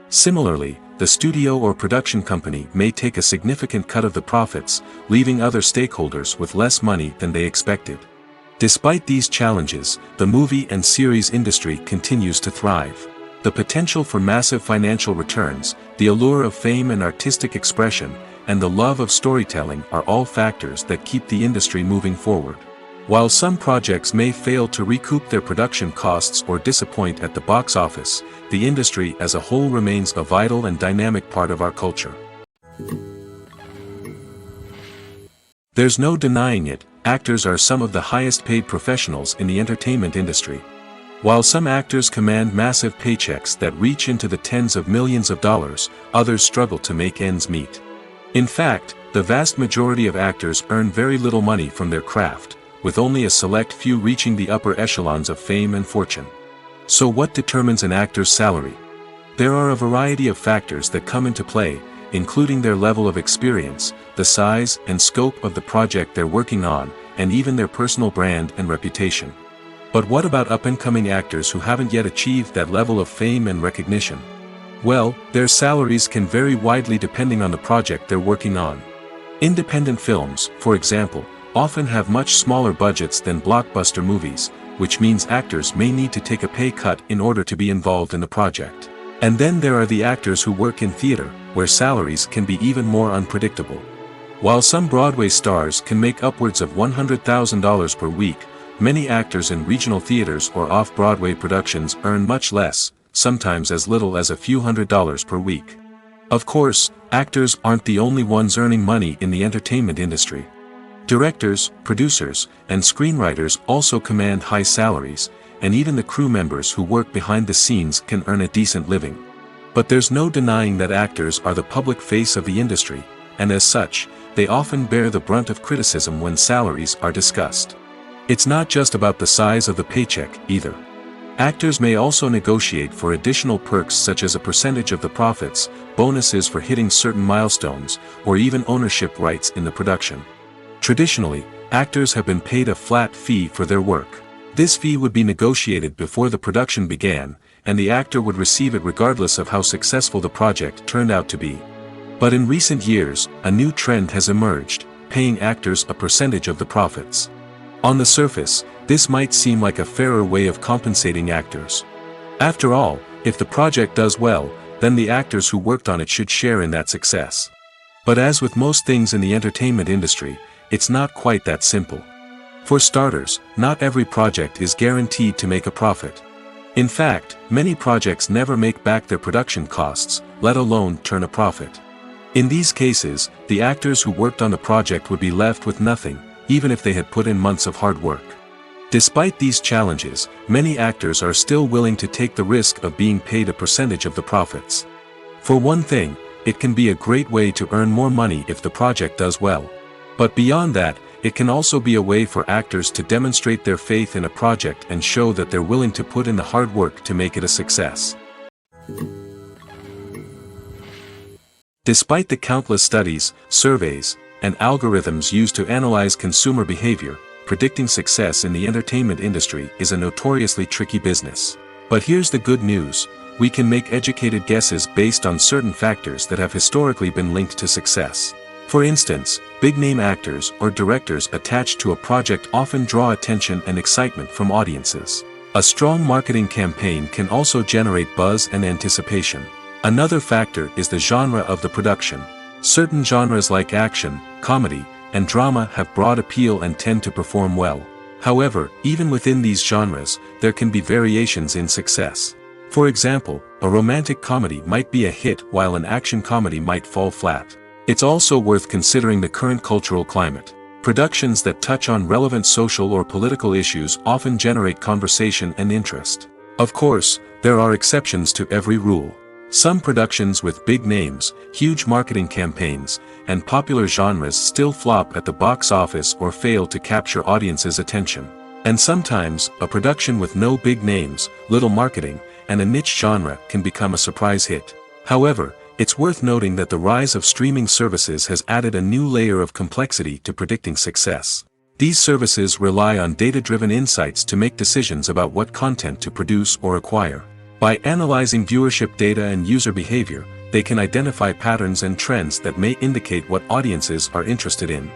Similarly, the studio or production company may take a significant cut of the profits, leaving other stakeholders with less money than they expected. Despite these challenges, the movie and series industry continues to thrive. The potential for massive financial returns, the allure of fame and artistic expression, and the love of storytelling are all factors that keep the industry moving forward. While some projects may fail to recoup their production costs or disappoint at the box office, the industry as a whole remains a vital and dynamic part of our culture. There's no denying it, actors are some of the highest paid professionals in the entertainment industry. While some actors command massive paychecks that reach into the tens of millions of dollars, others struggle to make ends meet. In fact, the vast majority of actors earn very little money from their craft, with only a select few reaching the upper echelons of fame and fortune. So what determines an actor's salary? There are a variety of factors that come into play, including their level of experience, the size and scope of the project they're working on, and even their personal brand and reputation. But what about up-and-coming actors who haven't yet achieved that level of fame and recognition? Well, their salaries can vary widely depending on the project they're working on. Independent films, for example, often have much smaller budgets than blockbuster movies, which means actors may need to take a pay cut in order to be involved in the project. And then there are the actors who work in theater, where salaries can be even more unpredictable. While some Broadway stars can make upwards of $100,000 per week, many actors in regional theaters or off-Broadway productions earn much less, sometimes as little as a few $100s per week. Of course, actors aren't the only ones earning money in the entertainment industry. Directors, producers, and screenwriters also command high salaries, and even the crew members who work behind the scenes can earn a decent living. But there's no denying that actors are the public face of the industry, and as such, they often bear the brunt of criticism when salaries are discussed. It's not just about the size of the paycheck, either. Actors may also negotiate for additional perks such as a percentage of the profits, bonuses for hitting certain milestones, or even ownership rights in the production. Traditionally, actors have been paid a flat fee for their work. This fee would be negotiated before the production began, and the actor would receive it regardless of how successful the project turned out to be. But in recent years, a new trend has emerged, paying actors a percentage of the profits. On the surface, this might seem like a fairer way of compensating actors. After all, if the project does well, then the actors who worked on it should share in that success. But as with most things in the entertainment industry, it's not quite that simple. For starters, not every project is guaranteed to make a profit. In fact, many projects never make back their production costs, let alone turn a profit. In these cases, the actors who worked on the project would be left with nothing, even if they had put in months of hard work. Despite these challenges, many actors are still willing to take the risk of being paid a percentage of the profits. For one thing, it can be a great way to earn more money if the project does well. But beyond that, it can also be a way for actors to demonstrate their faith in a project and show that they're willing to put in the hard work to make it a success. Despite the countless studies, surveys, and algorithms used to analyze consumer behavior, predicting success in the entertainment industry is a notoriously tricky business. But here's the good news: we can make educated guesses based on certain factors that have historically been linked to success. For instance, big-name actors or directors attached to a project often draw attention and excitement from audiences. A strong marketing campaign can also generate buzz and anticipation. Another factor is the genre of the production. Certain genres like action, comedy, and drama have broad appeal and tend to perform well. However, even within these genres, there can be variations in success. For example, a romantic comedy might be a hit while an action comedy might fall flat. It's also worth considering the current cultural climate. Productions that touch on relevant social or political issues often generate conversation and interest. Of course, there are exceptions to every rule. Some productions with big names, huge marketing campaigns, and popular genres still flop at the box office or fail to capture audiences' attention. And sometimes, a production with no big names, little marketing, and a niche genre can become a surprise hit. However, it's worth noting that the rise of streaming services has added a new layer of complexity to predicting success. These services rely on data-driven insights to make decisions about what content to produce or acquire. By analyzing viewership data and user behavior, they can identify patterns and trends that may indicate what audiences are interested in.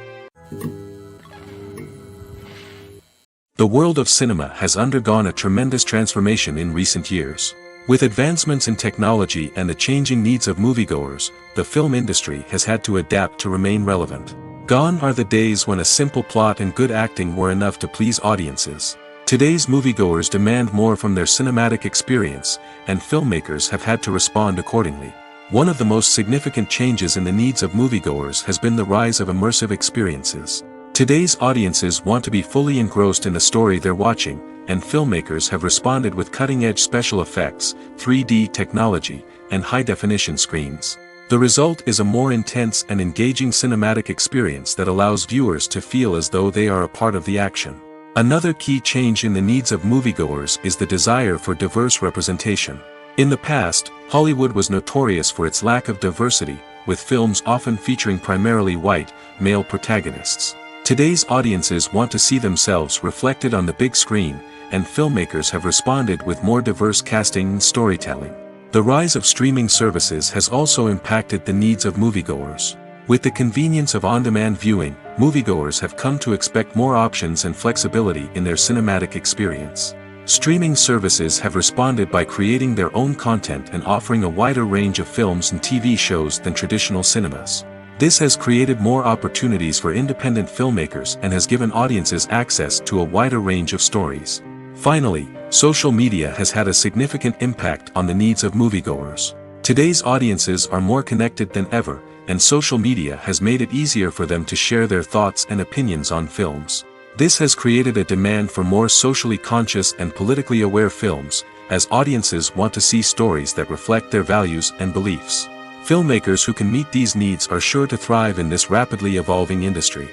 The world of cinema has undergone a tremendous transformation in recent years. With advancements in technology and the changing needs of moviegoers, the film industry has had to adapt to remain relevant. Gone are the days when a simple plot and good acting were enough to please audiences. Today's moviegoers demand more from their cinematic experience, and filmmakers have had to respond accordingly. One of the most significant changes in the needs of moviegoers has been the rise of immersive experiences. Today's audiences want to be fully engrossed in the story they're watching, and filmmakers have responded with cutting-edge special effects, 3D technology, and high-definition screens. The result is a more intense and engaging cinematic experience that allows viewers to feel as though they are a part of the action. Another key change in the needs of moviegoers is the desire for diverse representation. In the past, Hollywood was notorious for its lack of diversity, with films often featuring primarily white, male protagonists. Today's audiences want to see themselves reflected on the big screen, and filmmakers have responded with more diverse casting and storytelling. The rise of streaming services has also impacted the needs of moviegoers. With the convenience of on-demand viewing, moviegoers have come to expect more options and flexibility in their cinematic experience. Streaming services have responded by creating their own content and offering a wider range of films and TV shows than traditional cinemas. This has created more opportunities for independent filmmakers and has given audiences access to a wider range of stories. Finally, social media has had a significant impact on the needs of moviegoers. Today's audiences are more connected than ever, and social media has made it easier for them to share their thoughts and opinions on films. This has created a demand for more socially conscious and politically aware films, as audiences want to see stories that reflect their values and beliefs. Filmmakers who can meet these needs are sure to thrive in this rapidly evolving industry.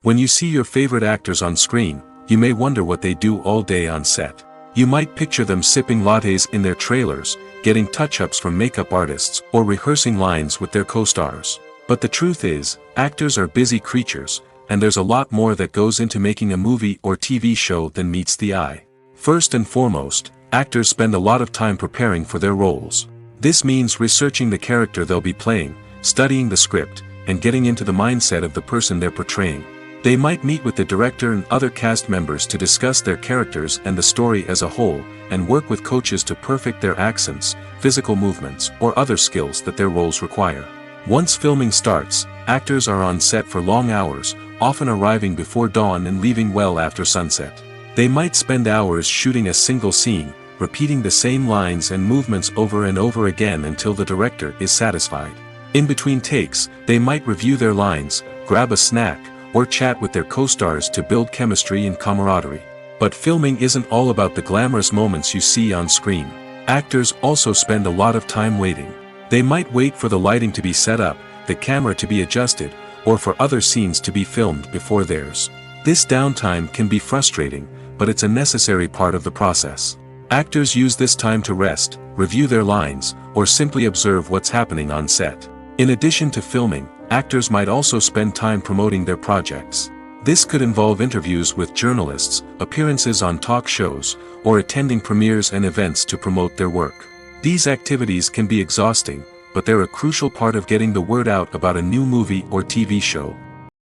When you see your favorite actors on screen, you may wonder what they do all day on set. You might picture them sipping lattes in their trailers, getting touch-ups from makeup artists, or rehearsing lines with their co-stars. But the truth is, actors are busy creatures, and there's a lot more that goes into making a movie or TV show than meets the eye. First and foremost, actors spend a lot of time preparing for their roles. This means researching the character they'll be playing, studying the script, and getting into the mindset of the person they're portraying. They might meet with the director and other cast members to discuss their characters and the story as a whole, and work with coaches to perfect their accents, physical movements, or other skills that their roles require. Once filming starts, actors are on set for long hours, often arriving before dawn and leaving well after sunset. They might spend hours shooting a single scene, repeating the same lines and movements over and over again until the director is satisfied. In between takes, they might review their lines, grab a snack, or chat with their co-stars to build chemistry and camaraderie. But filming isn't all about the glamorous moments you see on screen. Actors also spend a lot of time waiting. They might wait for the lighting to be set up, the camera to be adjusted, or for other scenes to be filmed before theirs. This downtime can be frustrating, but it's a necessary part of the process. Actors use this time to rest, review their lines, or simply observe what's happening on set. In addition to filming, actors might also spend time promoting their projects. This could involve interviews with journalists, appearances on talk shows, or attending premieres and events to promote their work. These activities can be exhausting, but they're a crucial part of getting the word out about a new movie or TV show.